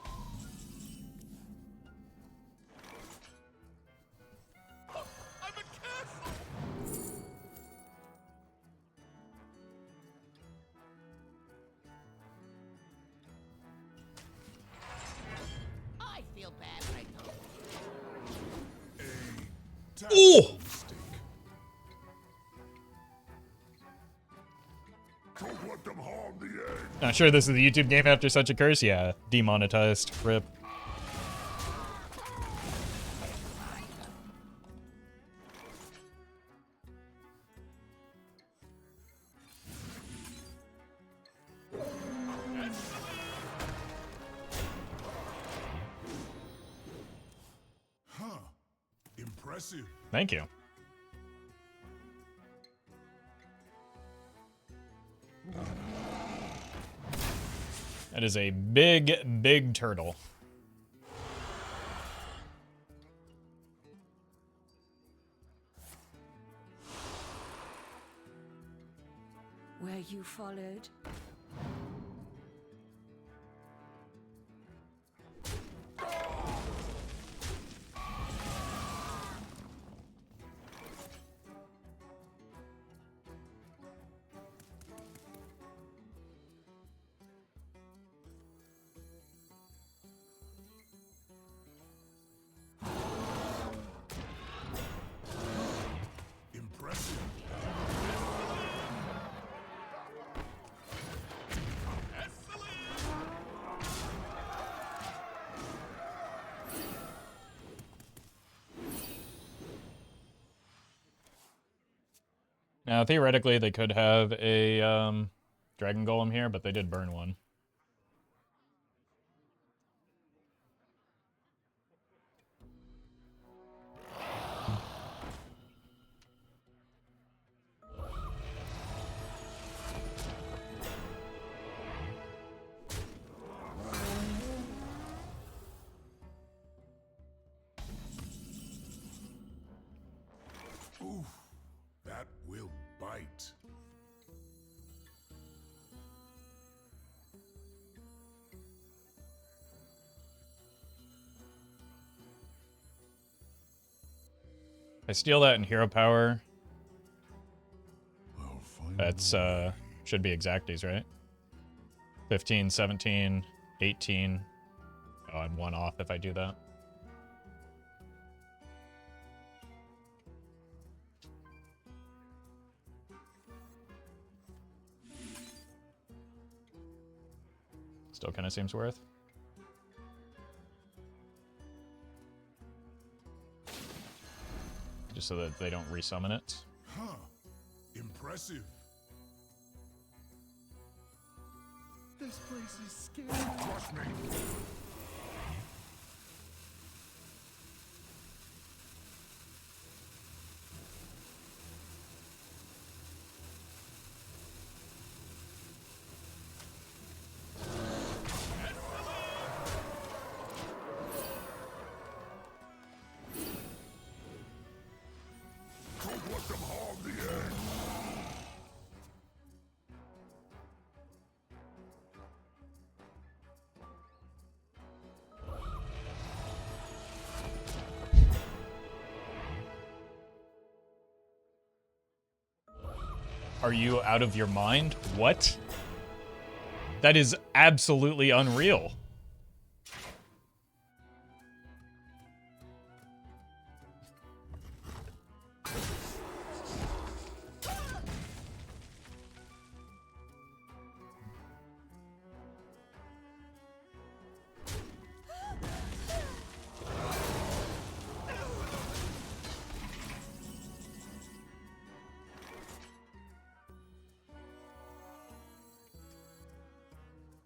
Oh! Don't let them harm the egg. Not sure this is the YouTube game after such a curse. Yeah, demonetized. Rip. Impressive. Thank you. That is a big, big turtle. Where you followed. Impressive. Now, theoretically, they could have a Dragon Golem here, but they did burn one. Ooh, that will bite. I steal that in hero power. I'll find That's should be exacties, right? 15, 17, 18. Oh, I'm one off if I do that. Still kind of seems worth. Just so that they don't resummon it. Huh. Impressive. This place is scary. Watch me. Don't let them hog the egg. Are you out of your mind? What? That is absolutely unreal.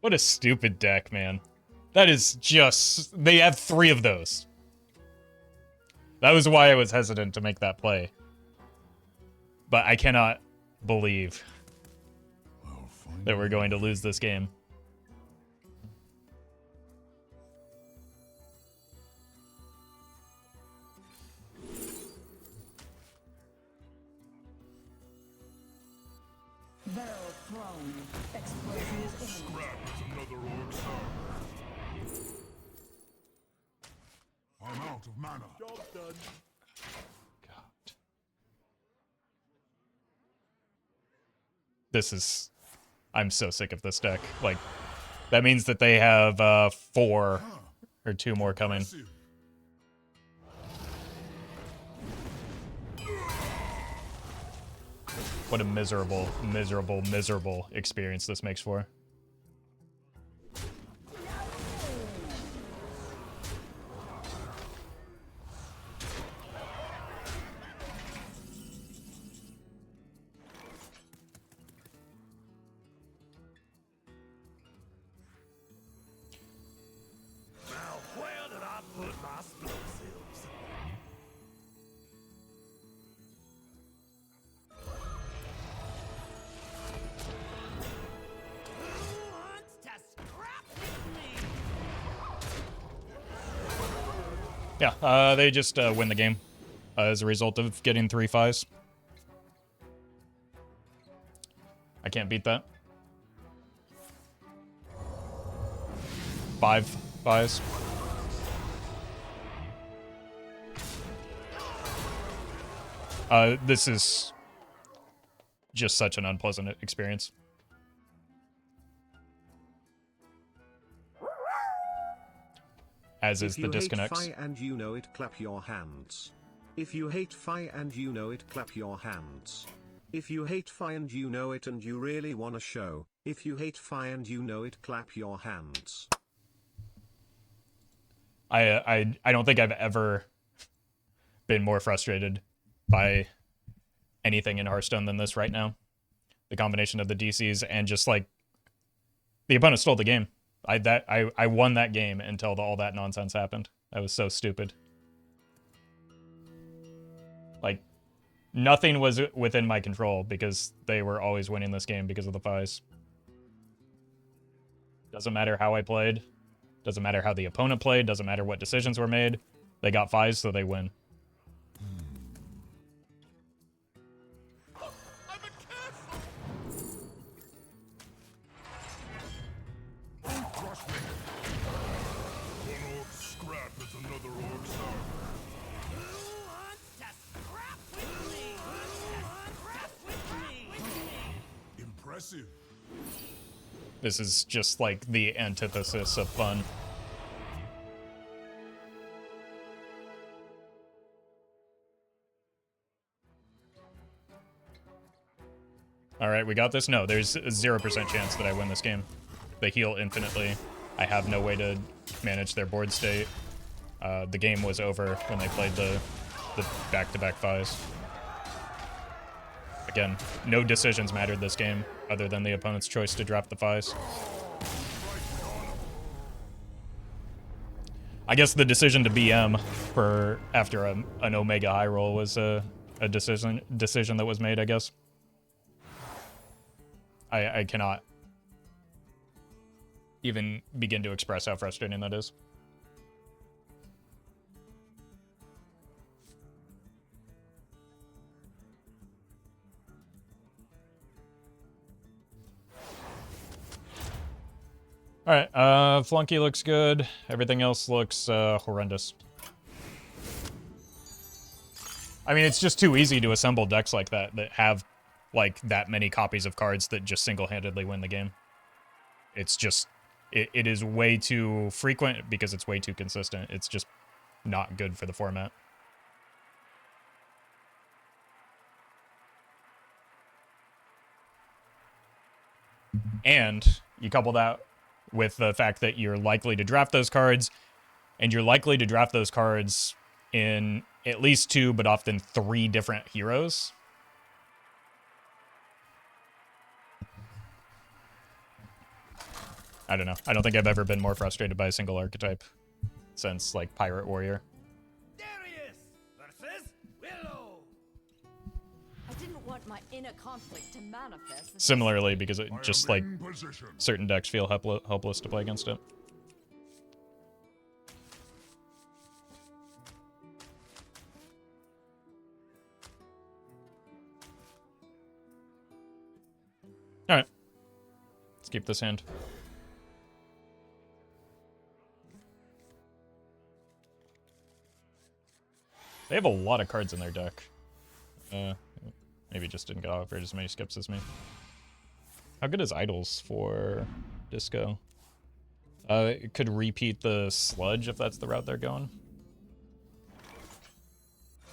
What a stupid deck, man. That is just... They have 3 of those. That was why I was hesitant to make that play. But I cannot believe that we're going to lose this game. Barrel thrown. Explosions imminent. Scrap is another orc star. I'm out of mana. Job done. God. This is... I'm so sick of this deck. Like, that means that they have 4 or 2 more coming. Impressive. What a miserable, miserable, miserable experience this makes for. Now, where did I put my explosives? Yeah, they just win the game as a result of getting 3 5s. I can't beat that. 5 5s. This is just such an unpleasant experience. As is the disconnects. If you hate Fi and you know it, clap your hands. If you hate Fi and you know it, clap your hands. If you hate Fi and you know it and you really wanna show, if you hate Fi and you know it, clap your hands. I don't think I've ever been more frustrated by anything in Hearthstone than this right now. The combination of the DCs and just like the opponent stole the game. I won that game until all that nonsense happened. That was so stupid. Like nothing was within my control because they were always winning this game because of the Fis. Doesn't matter how I played. Doesn't matter how the opponent played. Doesn't matter what decisions were made. They got 5s, so they win. This is just like the antithesis of fun. Alright, we got this? No, there's a 0% chance that I win this game. They heal infinitely. I have no way to manage their board state. The game was over when they played the back-to-back Fis. Again, no decisions mattered this game, other than the opponent's choice to drop the Fis. I guess the decision to BM for after an Omega high roll was a decision that was made, I guess. I cannot even begin to express how frustrating that is. Alright, Flunky looks good. Everything else looks horrendous. I mean, it's just too easy to assemble decks like that have, like, that many copies of cards that just single-handedly win the game. It's just... It is way too frequent because it's way too consistent. It's just not good for the format. And you couple that with the fact that you're likely to draft those cards, and you're likely to draft those cards in at least 2, but often 3 different heroes. I don't know. I don't think I've ever been more frustrated by a single archetype since, like, Pirate Warrior. Darius versus Willow. I didn't want my inner conflict to manifest. Similarly, because it just, like, certain decks feel helpless to play against it. Alright. Let's keep this hand. They have a lot of cards in their deck. Maybe just didn't get offered as many skips as me. How good is Idols for Disco? It could repeat the Sludge if that's the route they're going.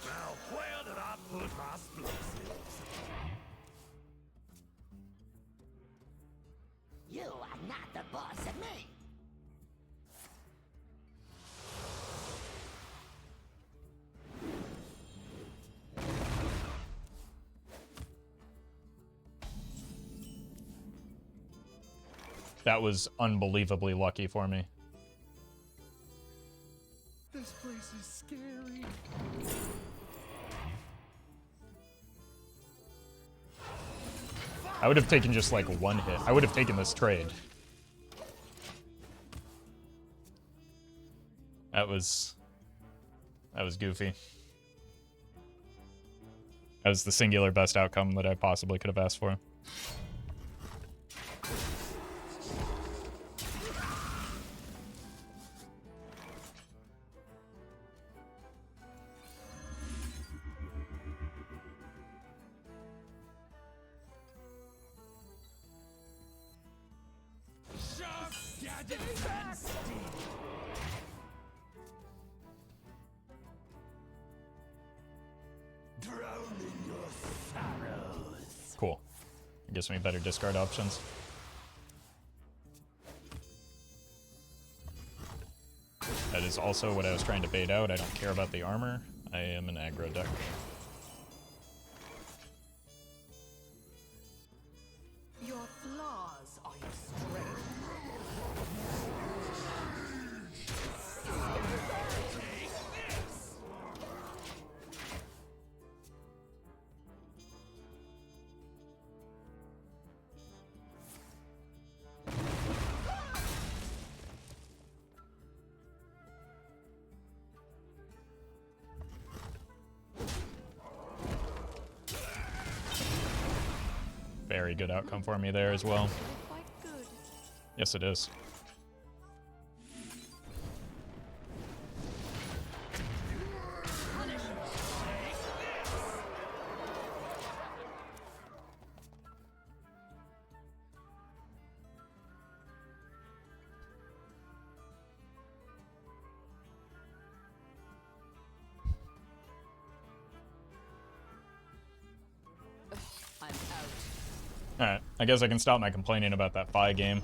Now, where did I put my explosives? You are not the boss of me. That was unbelievably lucky for me. This place is scary. I would have taken just like 1 hit. I would have taken this trade. That was That was goofy. That was the singular best outcome that I possibly could have asked for. Cool. It gives me better discard options. That is also what I was trying to bait out. I don't care about the armor. I am an aggro deck. Your flaws are your strength. Very good outcome for me there as well. Quite good. Yes, it is. I'm out. Alright, I guess I can stop my complaining about that Phi game.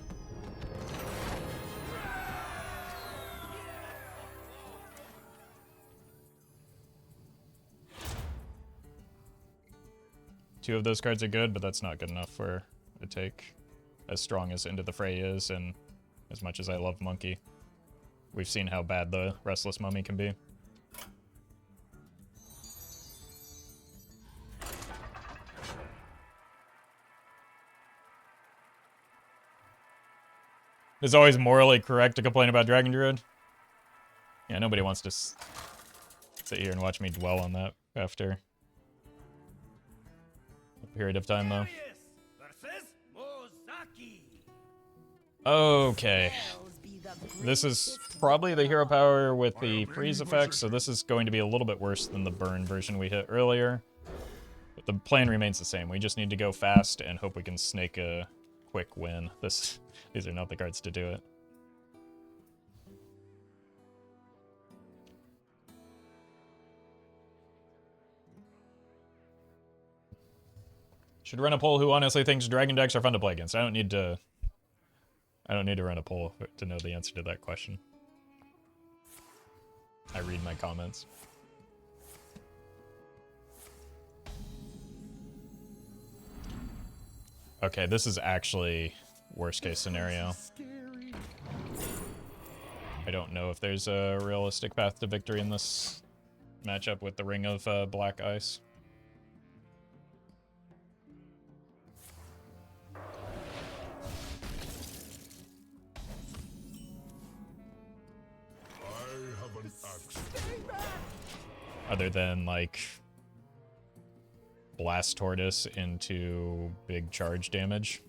Two of those cards are good, but that's not good enough for a take. As strong as Into the Fray is, and as much as I love Monkey, we've seen how bad the Restless Mummy can be. It's always morally correct to complain about Dragon Druid. Yeah, nobody wants to sit here and watch me dwell on that after a period of time, though. Darius versus Mozaki. Okay. This is probably the hero power with the freeze effect, so this is going to be a little bit worse than the burn version we hit earlier. But the plan remains the same. We just need to go fast and hope we can snake a quick win. These are not the cards to do it. Should run a poll who honestly thinks dragon decks are fun to play against. I don't need to run a poll to know the answer to that question. I read my comments. Okay, this is actually worst case scenario. I don't know if there's a realistic path to victory in this matchup with the Ring of Black Ice. Other than, like, Blast Tortoise into big charge damage.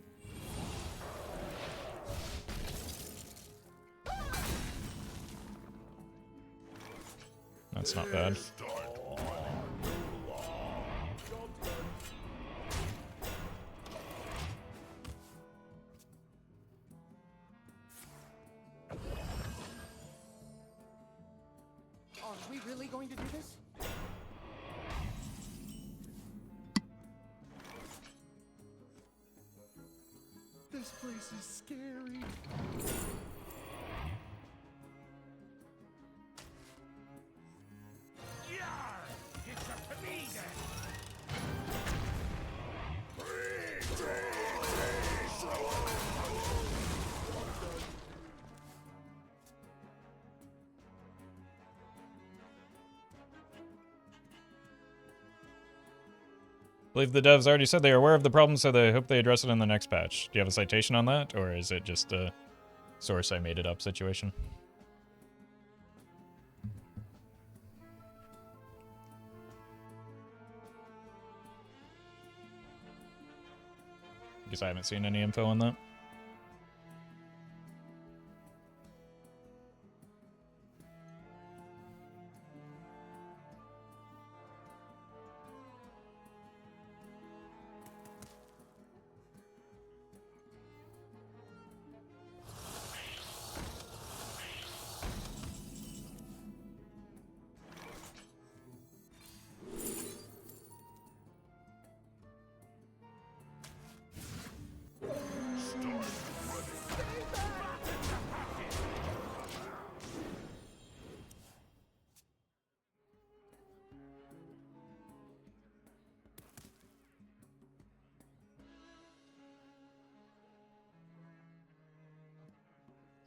That's not bad. Are we really going to do this? This place is scary. It's up to me then. I believe the devs already said they are aware of the problem, so they hope they address it in the next patch. Do you have a citation on that, or is it just a source I made it up situation? Because I haven't seen any info on that.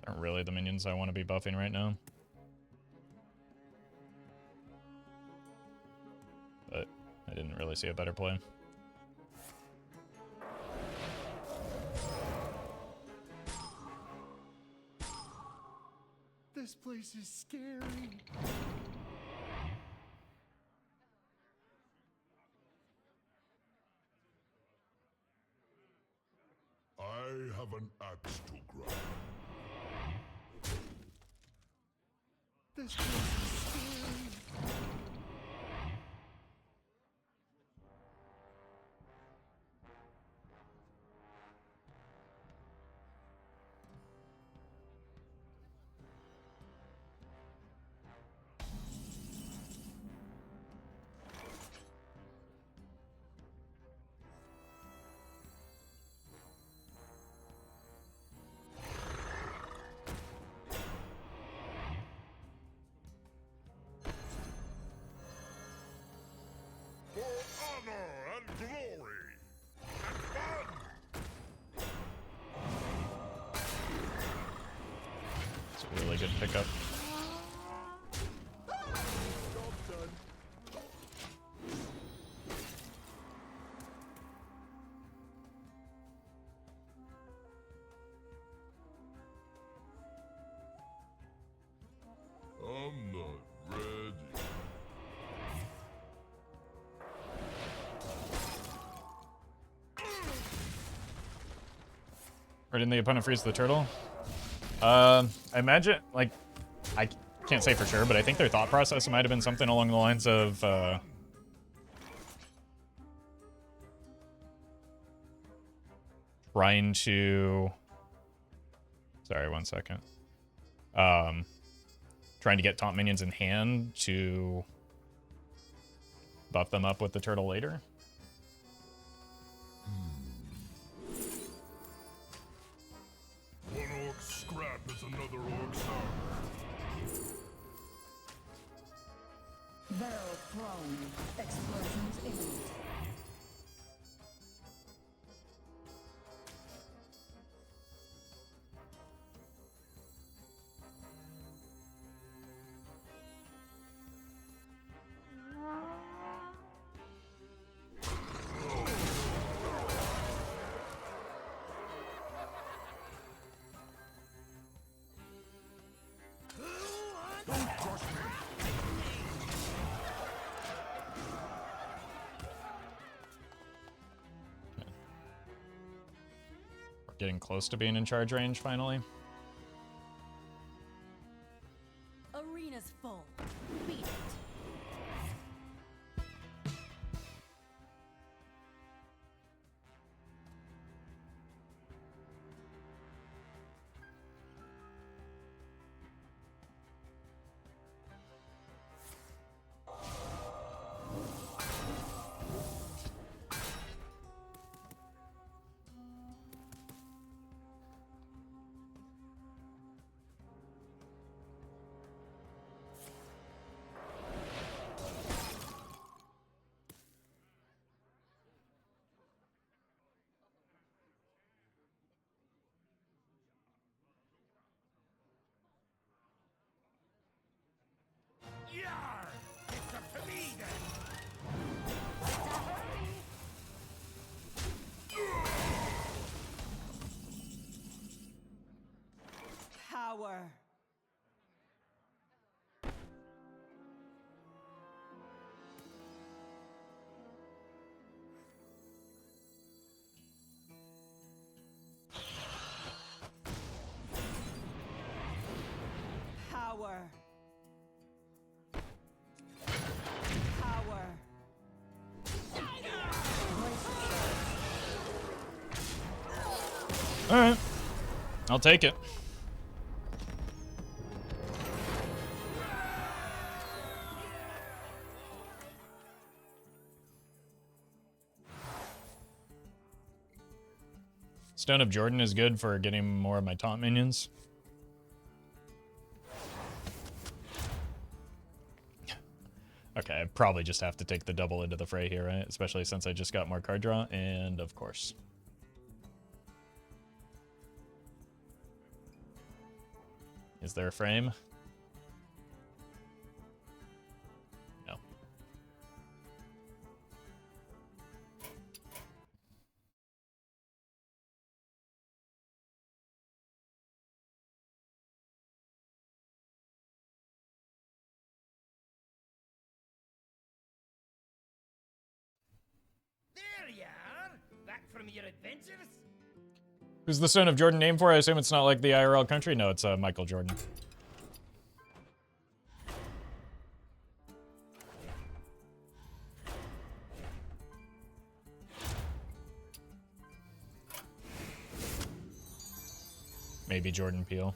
Aren't really the minions I want to be buffing right now. But I didn't really see a better play. This place is scary. I have an axe to grind. This place is scary. For honor and glory and fun. It's a really good pickup. Job done. I'm not ready. Or didn't the opponent freeze the turtle? I imagine, like, I can't say for sure, but I think their thought process might have been something along the lines of, trying to... Sorry, 1 second. Trying to get taunt minions in hand to buff them up with the turtle later. One orc scrap is another orc's armor. Barrel thrown. Explosions imminent. We're getting close to being in charge range finally. Arena's full. Beat it. Alright. I'll take it. Stone of Jordan is good for getting more of my taunt minions. Okay, I probably just have to take the double into the fray here, right? Especially since I just got more card draw, and of course. Is there a frame? No. There you are! Back from your adventures? Who's the Stone of Jordan named for? I assume it's not like the IRL country? No, it's Michael Jordan. Maybe Jordan Peele.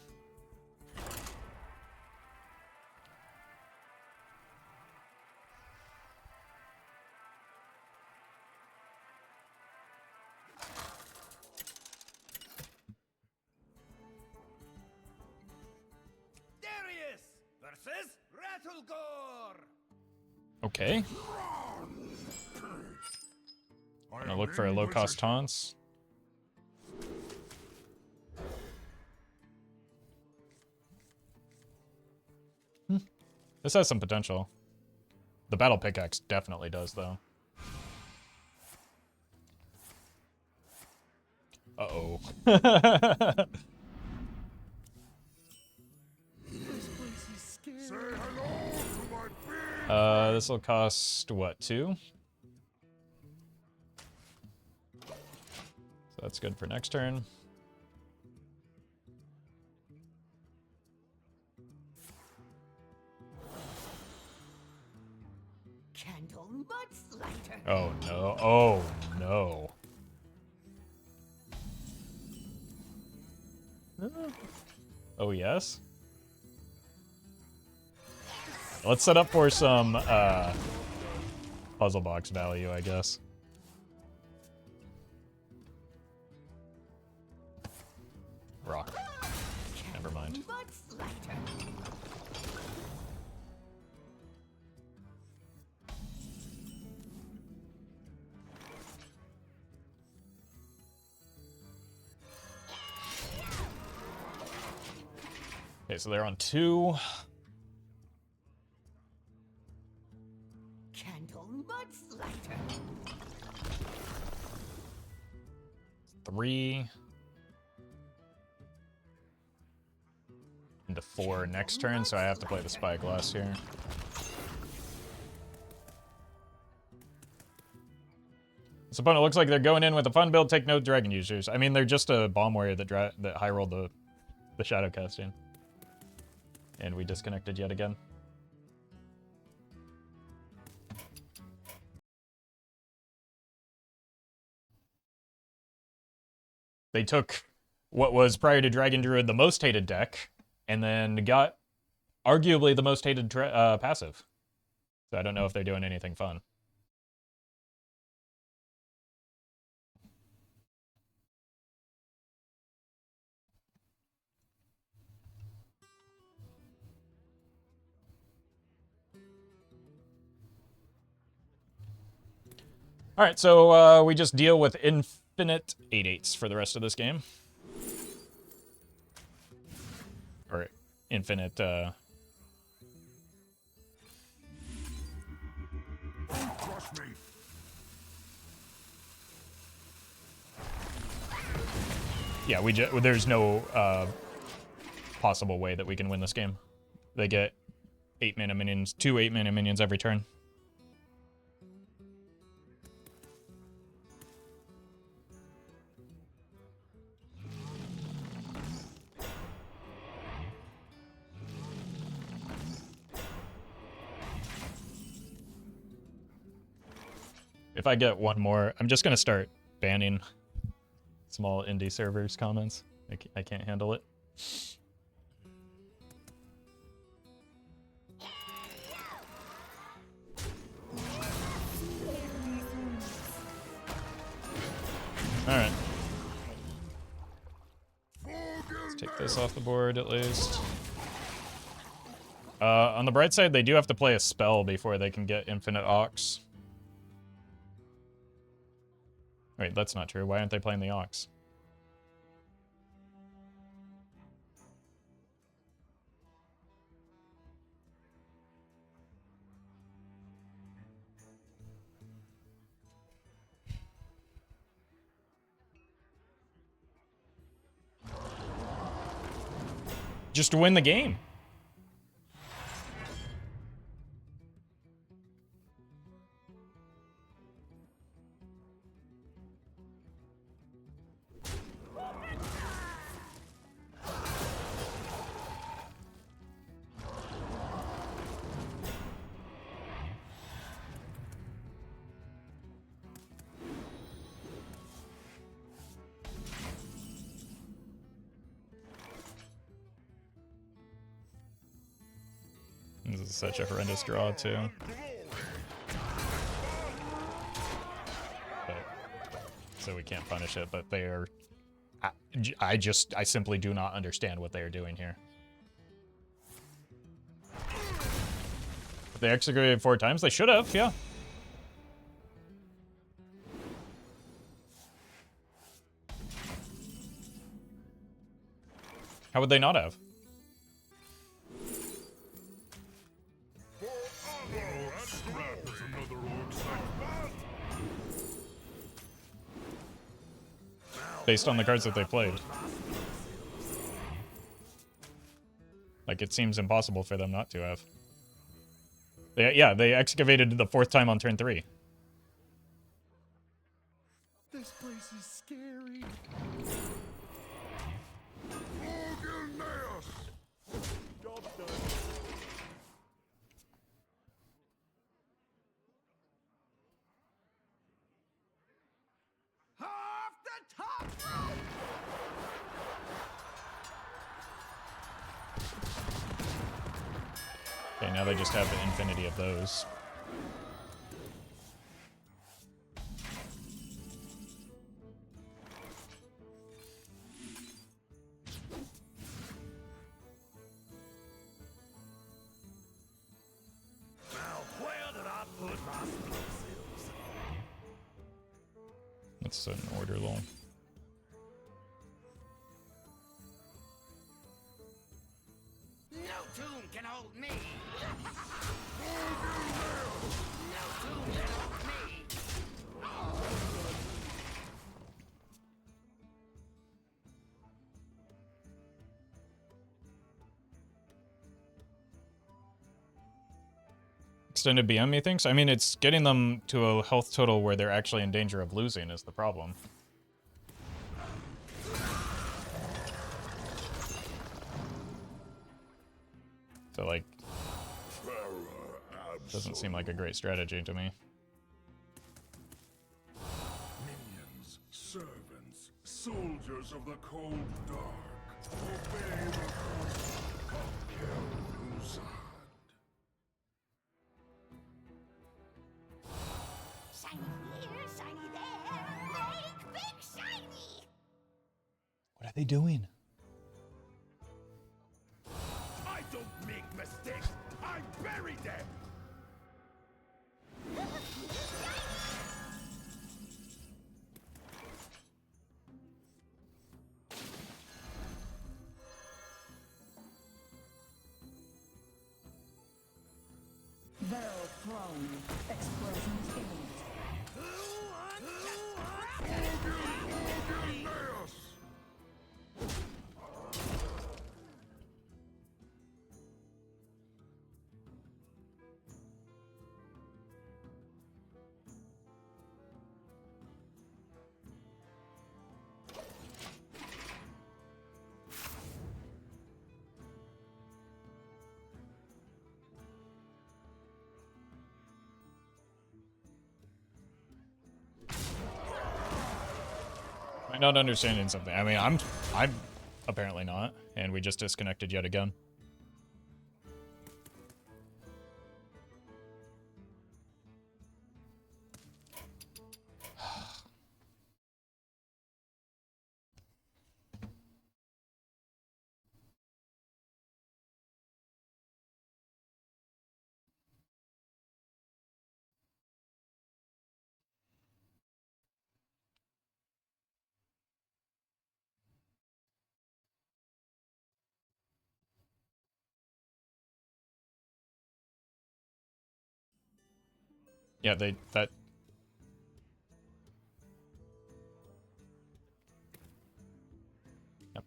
Darius versus Rattlegore! Okay. Gonna look for a low-cost taunts. This has some potential. The battle pickaxe definitely does, though. Uh-oh. This will cost, what, 2? So that's good for next turn. Candle Mudslider! Oh, no. Oh, no. Oh, yes? Let's set up for some puzzle box value, I guess. Rock. Never mind. Mudslider! Okay, so they're on 2. Candle Mudslider! 3. Into 4 next turn, so I have to play the Spyglass here. This opponent looks like they're going in with a fun build, take no dragon users. I mean, they're just a bomb warrior that high rolled the shadow casting. And we disconnected yet again. They took what was prior to Dragon Druid the most hated deck, and then got arguably the most hated passive. So I don't know if they're doing anything fun. All right, so we just deal with infinite 8/8s for the rest of this game. Or infinite, Crush me. yeah, there's no possible way that we can win this game. They get 8-mana minions, 2 8-mana minions every turn. If I get one more, I'm just going to start banning Small indie servers comments. I can't handle it. Alright. Let's take this off the board at least. On the bright side, they do have to play a spell before they can get Infinite Ox. Wait, that's not true. Why aren't they playing the Ox? Just to win the game. This is such a horrendous draw, too. But, so we can't punish it, but they are... I simply do not understand what they are doing here. If they executed 4 times, they should have, yeah. How would they not have? Based on the cards that they played. Like, it seems impossible for them not to have. They excavated the 4th time on turn 3. This place is scary. Off the top rope! Okay, now they just have the infinity of those. Now, where did I put my explosives? That's an order lull. No tomb can hold me! No tomb can hold me! Extended BM, methinks? I mean, it's getting them to a health total where they're actually in danger of losing is the problem. So, like, doesn't seem like a great strategy to me. Minions, servants, soldiers of the cold dark, obey the force of Kel'Thuzad. Shiny here, shiny there, make big shiny! What are they doing? I don't make mistakes. I bury them. Barrel thrown. Explosions imminent. Who wants to scrap? Hogan Naos! not understanding something. I mean, I'm apparently not, and we just disconnected yet again. Yeah, that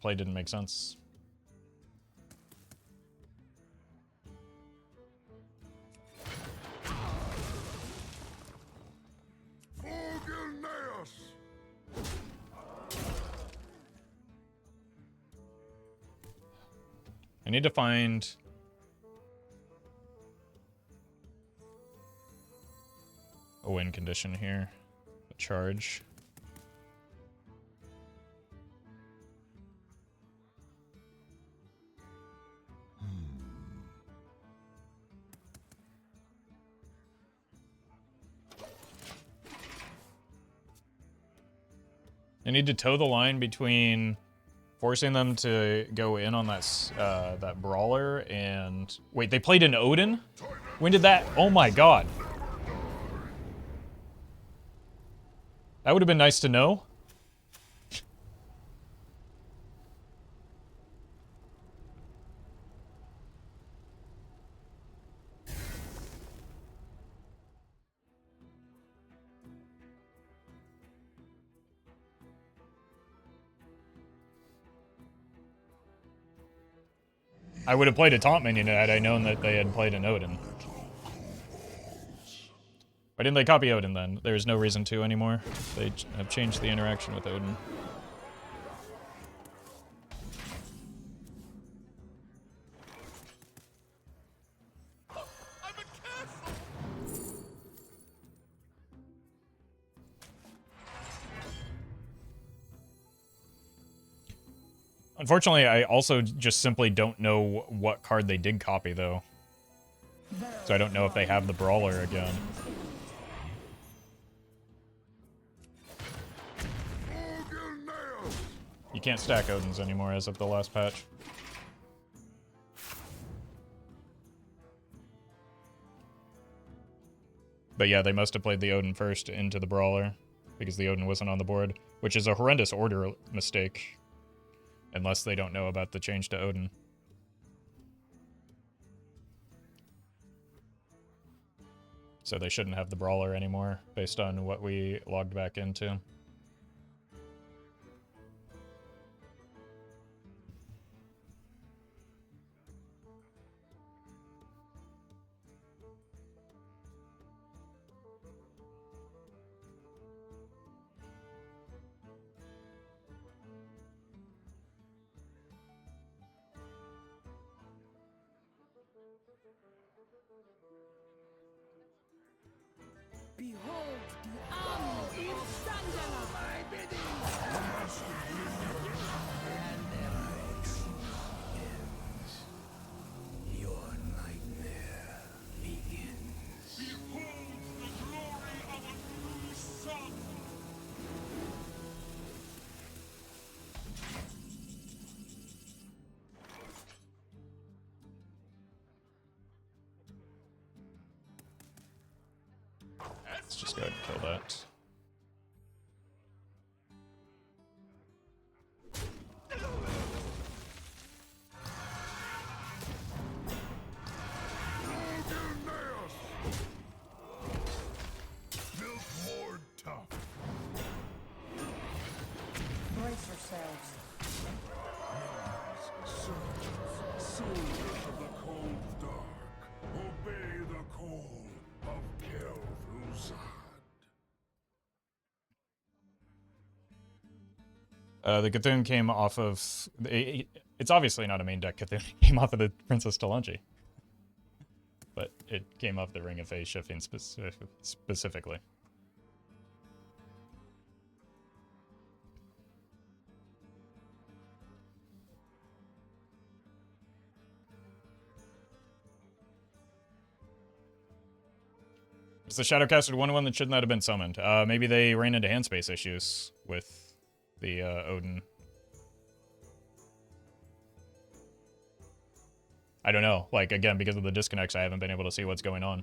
play didn't make sense. I need to find a win condition here. A charge. I need to toe the line between forcing them to go in on that brawler and... Wait, they played an Odin? When did that... Oh my god. That would have been nice to know. I would have played a taunt minion had I known that they had played an Odin. Why didn't they copy Odin then? There's no reason to anymore. They have changed the interaction with Odin. Unfortunately, I also just simply don't know what card they did copy, though. So I don't know if they have the Brawler again. You can't stack Odins anymore as of the last patch. But yeah, they must have played the Odin first into the Brawler, because the Odin wasn't on the board, which is a horrendous order mistake. Unless they don't know about the change to Odin. So they shouldn't have the Brawler anymore, based on what we logged back into. Behold the army of Sandala! My bidding! Your nightmare begins. Behold the glory of a new sun! Let's just go ahead and kill that. Milk more tough. Brace yourselves. Soldiers of the cold dark, obey the call of Kel'Thuzad. The Cthulhu came off of... It's obviously not a main deck Cthulhu. It came off of the Princess Talanji. But it came off the Ring of Phase Shifting specifically. It's the Shadowcasted 1/1 that should not have been summoned. Maybe they ran into hand space issues with the Odin. I don't know. Like, again, because of the disconnects, I haven't been able to see what's going on.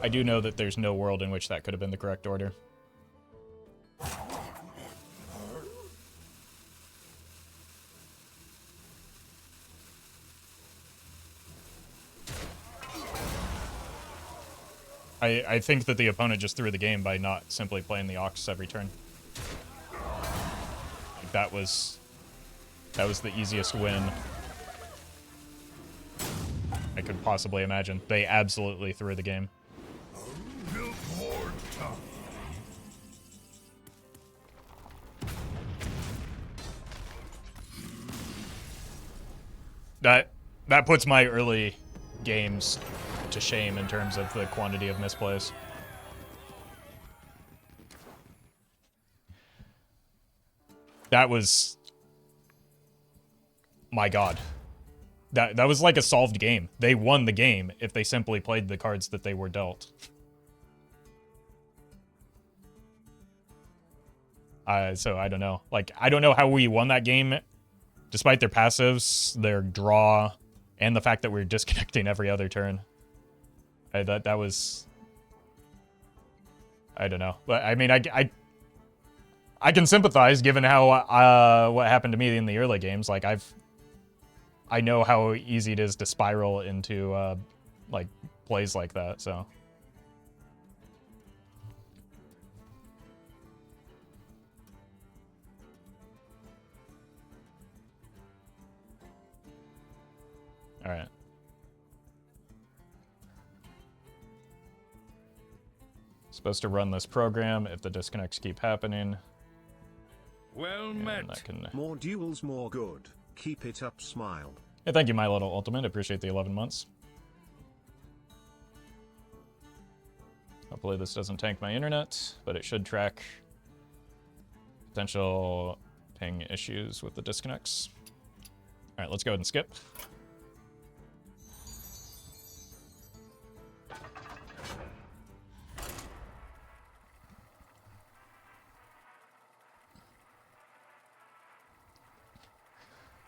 I do know that there's no world in which that could have been the correct order. I think that the opponent just threw the game by not simply playing the Ox every turn. Like, that was the easiest win I could possibly imagine. They absolutely threw the game. That puts my early games to shame in terms of the quantity of misplays. That was... my god. That was like a solved game. They won the game if they simply played the cards that they were dealt. So I don't know. Like, I don't know how we won that game, despite their passives, their draw, and the fact that we're disconnecting every other turn. That was... I don't know. But, I mean, I can sympathize, given how, what happened to me in the early games. Like, I know how easy it is to spiral into, like, plays like that, so... Alright. Supposed to run this program if the disconnects keep happening. Well met. More duels, more good. Keep it up, smile. Hey, thank you, My Little Ultimate. Appreciate the 11 months. Hopefully this doesn't tank my internet, but it should track potential ping issues with the disconnects. Alright, let's go ahead and skip.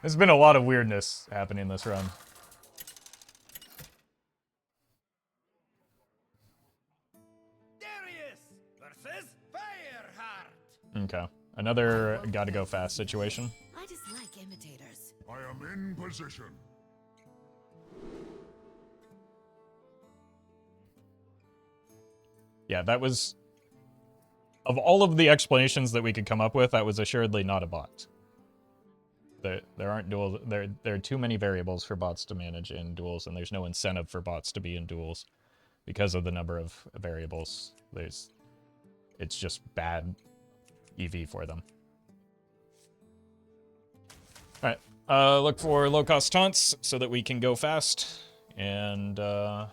There's been a lot of weirdness happening this run. Darius versus Fireheart. Okay. Another gotta go fast situation. I dislike imitators. I am in position. Yeah, that was... Of all of the explanations that we could come up with, that was assuredly not a bot. There aren't duels. There are too many variables for bots to manage in duels, and there's no incentive for bots to be in duels because of the number of variables. It's just bad EV for them. All right, look for low-cost taunts so that we can go fast. And the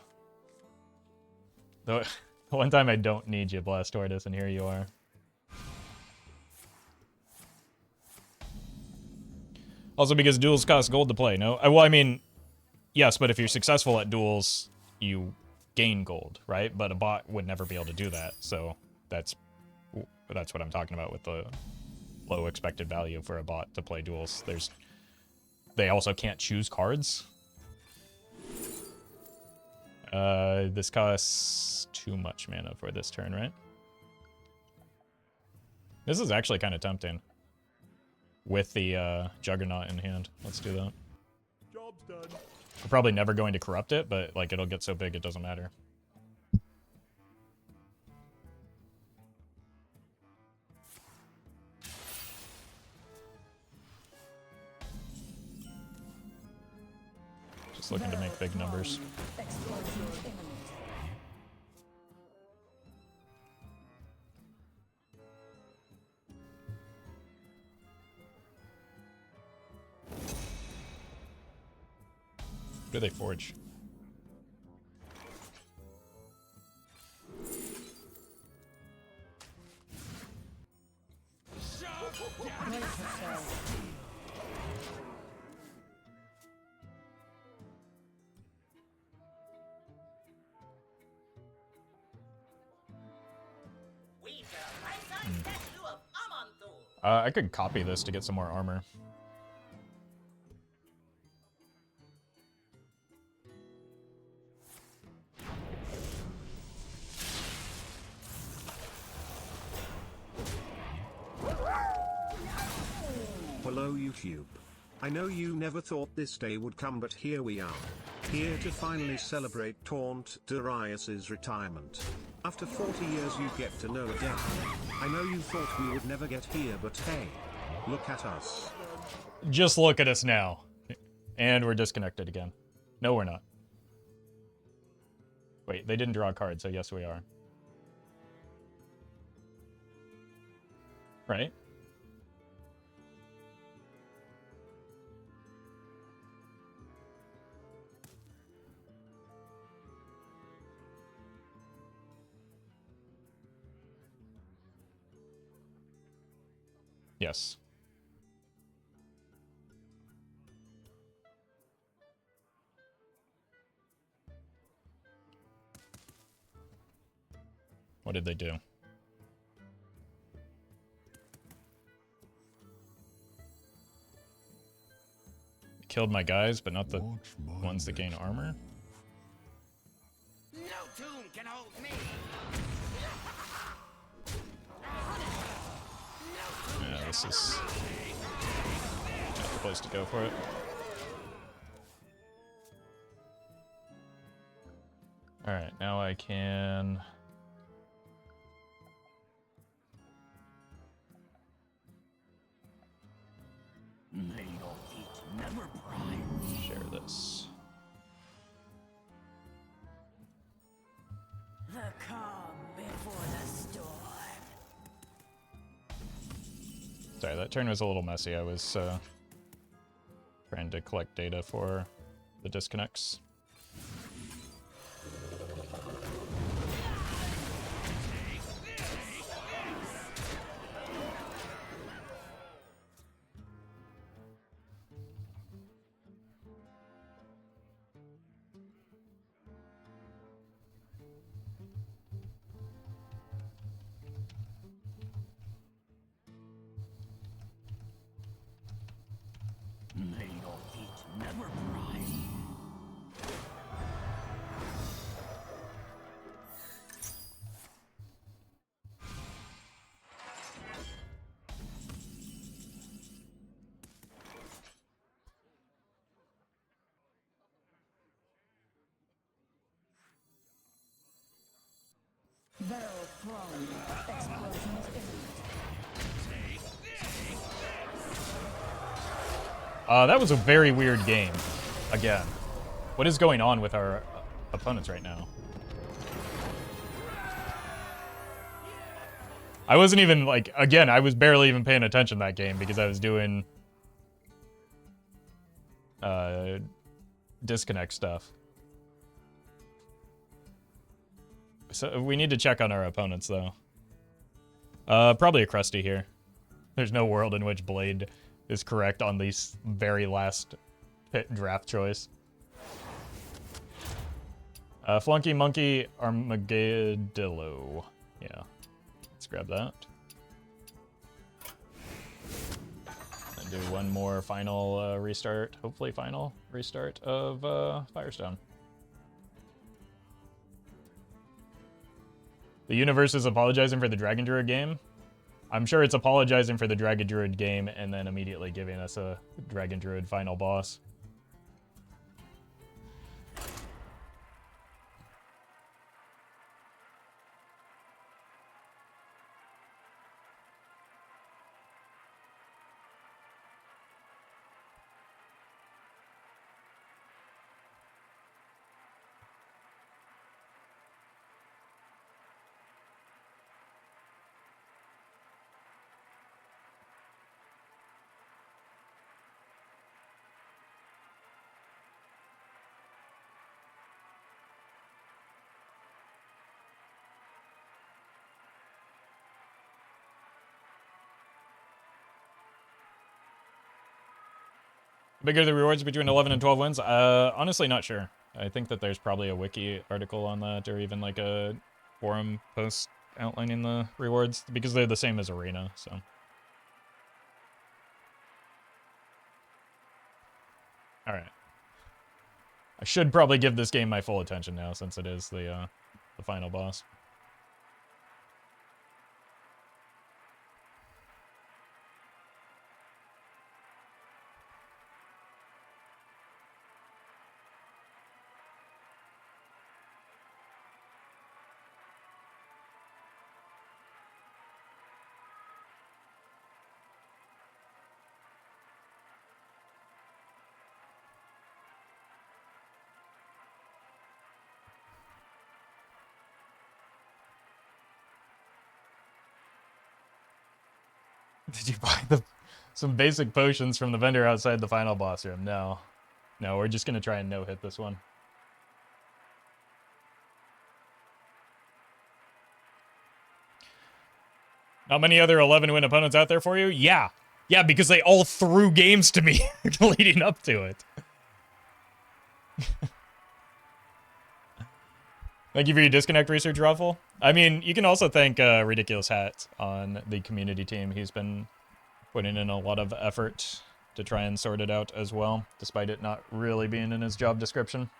one time I don't need you, Blast Tortoise, and here you are. Also because duels cost gold to play, no? Well, I mean, yes, but if you're successful at duels, you gain gold, right? But a bot would never be able to do that, so that's what I'm talking about with the low expected value for a bot to play duels. They also can't choose cards. This costs too much mana for this turn, right? This is actually kind of tempting. With the Juggernaut in hand. Let's do that. Job's done. We're probably never going to corrupt it, but like it'll get so big it doesn't matter. Just looking to make big numbers. What do they forge? Red I could copy this to get some more armor. Hello YouTube. I know you never thought this day would come, but here we are. Here to finally celebrate Taunt Darius's retirement. After 40 years you get to know a deck. I know you thought we would never get here, but hey, look at us. Just look at us now. And we're disconnected again. No, we're not. Wait, they didn't draw a card, so yes, we are. Right? Yes. What did they do? Killed my guys, but not the ones that gain armor? No tomb can hold me. Yeah, this is not the place to go for it. Alright, now I can... May your feet never pride. share this. The calm before the storm. Sorry, that turn was a little messy. I was trying to collect data for the disconnects. May your feet never pride. Barrel thrown. Explosion is imminent. That was a very weird game. Again. What is going on with our opponents right now? I wasn't even, like, again, I was barely even paying attention that game because I was doing disconnect stuff. So we need to check on our opponents, though. Probably a Krusty here. There's no world in which Blade is correct on the very last pit draft choice. Flunky Monkey Armageddillo. Yeah. Let's grab that. And do one more final restart, hopefully final restart of Firestone. The universe is apologizing for the Dragon Druid game. I'm sure it's apologizing for the Dragon Druid game and then immediately giving us a Dragon Druid final boss. Bigger the rewards between 11 and 12 wins? Honestly, not sure. I think that there's probably a wiki article on that, or even like a forum post outlining the rewards, because they're the same as Arena, so. Alright. I should probably give this game my full attention now, since it is the final boss. Did you buy some basic potions from the vendor outside the final boss room? No. No, we're just gonna try and no-hit this one. Not many other 11-win opponents out there for you? Yeah. Yeah, because they all threw games to me leading up to it. Thank you for your disconnect research, Roffle. I mean, you can also thank Ridiculous Hat on the community team. He's been putting in a lot of effort to try and sort it out as well, despite it not really being in his job description.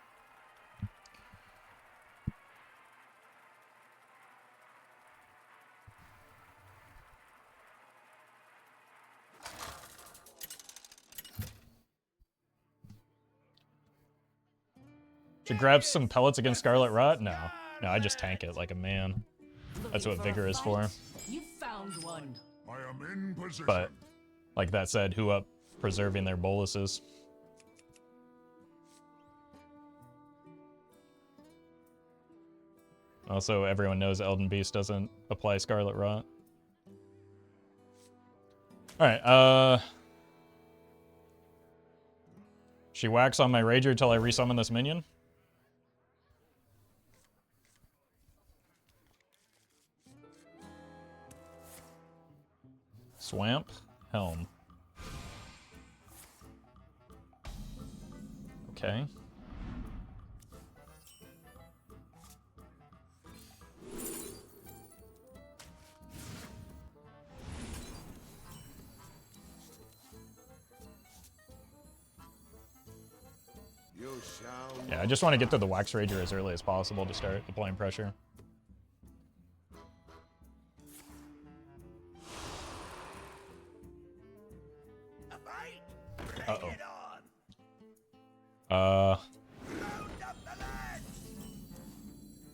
Should grab some pellets against Scarlet Rot? No. No, I just tank it like a man. That's what Vigor is for. You found one. I am in position. But, like that said, who up preserving their boluses? Also, everyone knows Elden Beast doesn't apply Scarlet Rot. Alright, she whacks on my Rager until I resummon this minion? Swamp, Helm. Okay. Yeah, I just want to get to the Wax Rager as early as possible to start applying pressure.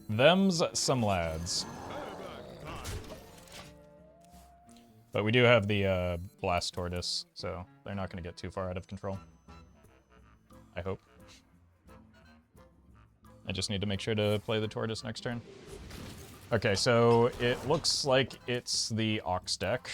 Them's some lads. But we do have the Blast Tortoise, so they're not going to get too far out of control. I hope. I just need to make sure to play the Tortoise next turn. Okay, so it looks like it's the Ox deck.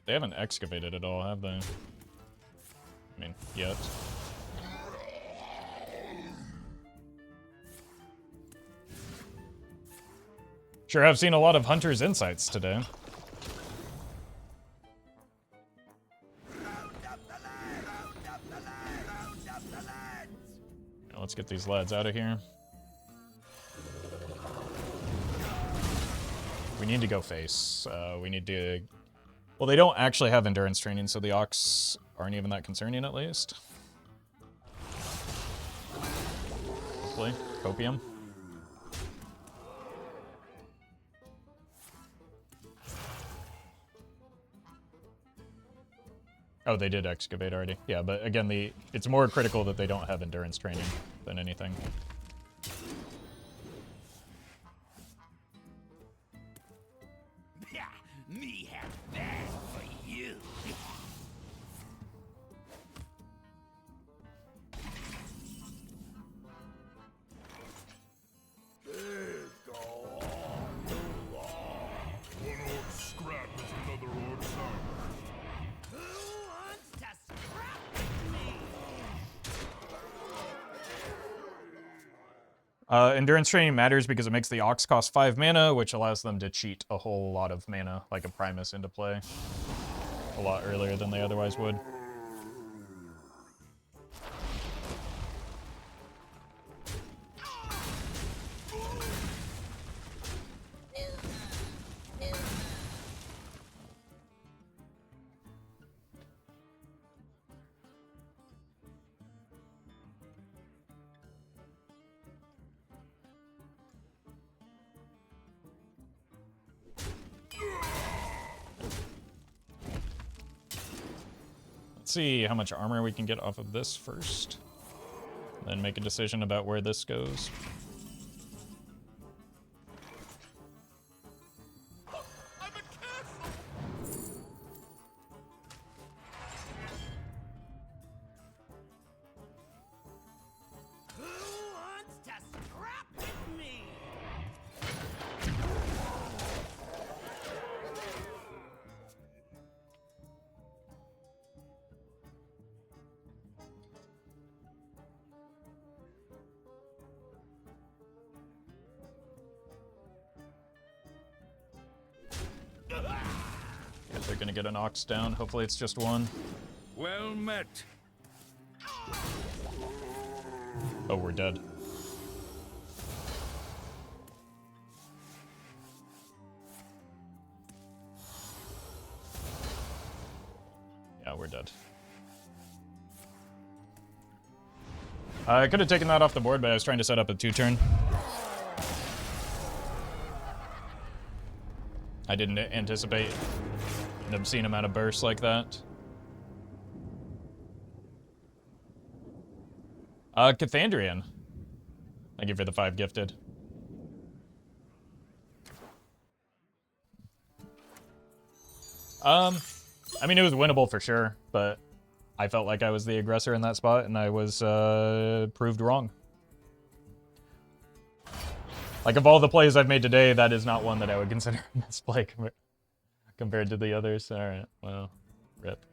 They haven't excavated at all, have they? I mean, yet. Sure, I've seen a lot of Hunter's Insights today. Now let's get these lads out of here. We need to go face. We need to... Well, they don't actually have endurance training, so the Ox aren't even that concerning, at least. Hopefully. Copium. Oh, they did excavate already. Yeah, but again, it's more critical that they don't have endurance training than anything. Me have that for you. Endurance training matters because it makes the Ox cost 5 mana, which allows them to cheat a whole lot of mana, like a Primus, into play. A lot earlier than they otherwise would. See how much armor we can get off of this first, then make a decision about where this goes. Who wants to scrap with me? Yeah, they're gonna get an Ox down. Hopefully it's just one. Well met. Oh, we're dead. Yeah, we're dead. I could have taken that off the board, but I was trying to set up a 2-turn. I didn't anticipate an obscene amount of bursts like that. Cathandrian. Thank you for the 5 gifted. I mean, it was winnable for sure, but I felt like I was the aggressor in that spot, and I was proved wrong. Like, of all the plays I've made today, that is not one that I would consider a misplay compared to the others. Alright, well, rip.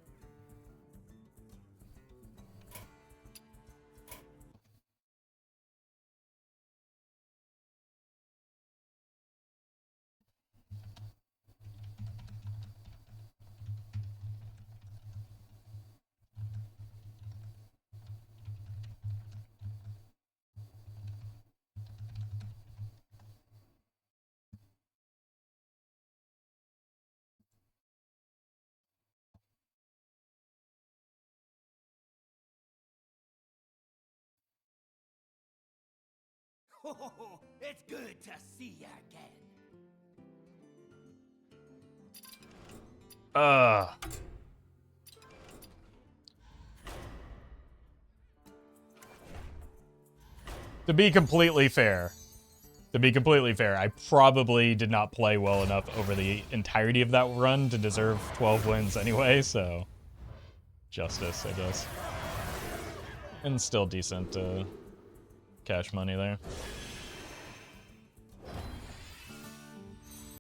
Oh, it's good to see you again. To be completely fair, I probably did not play well enough over the entirety of that run to deserve 12 wins anyway, so justice, I guess. And still decent cash money there.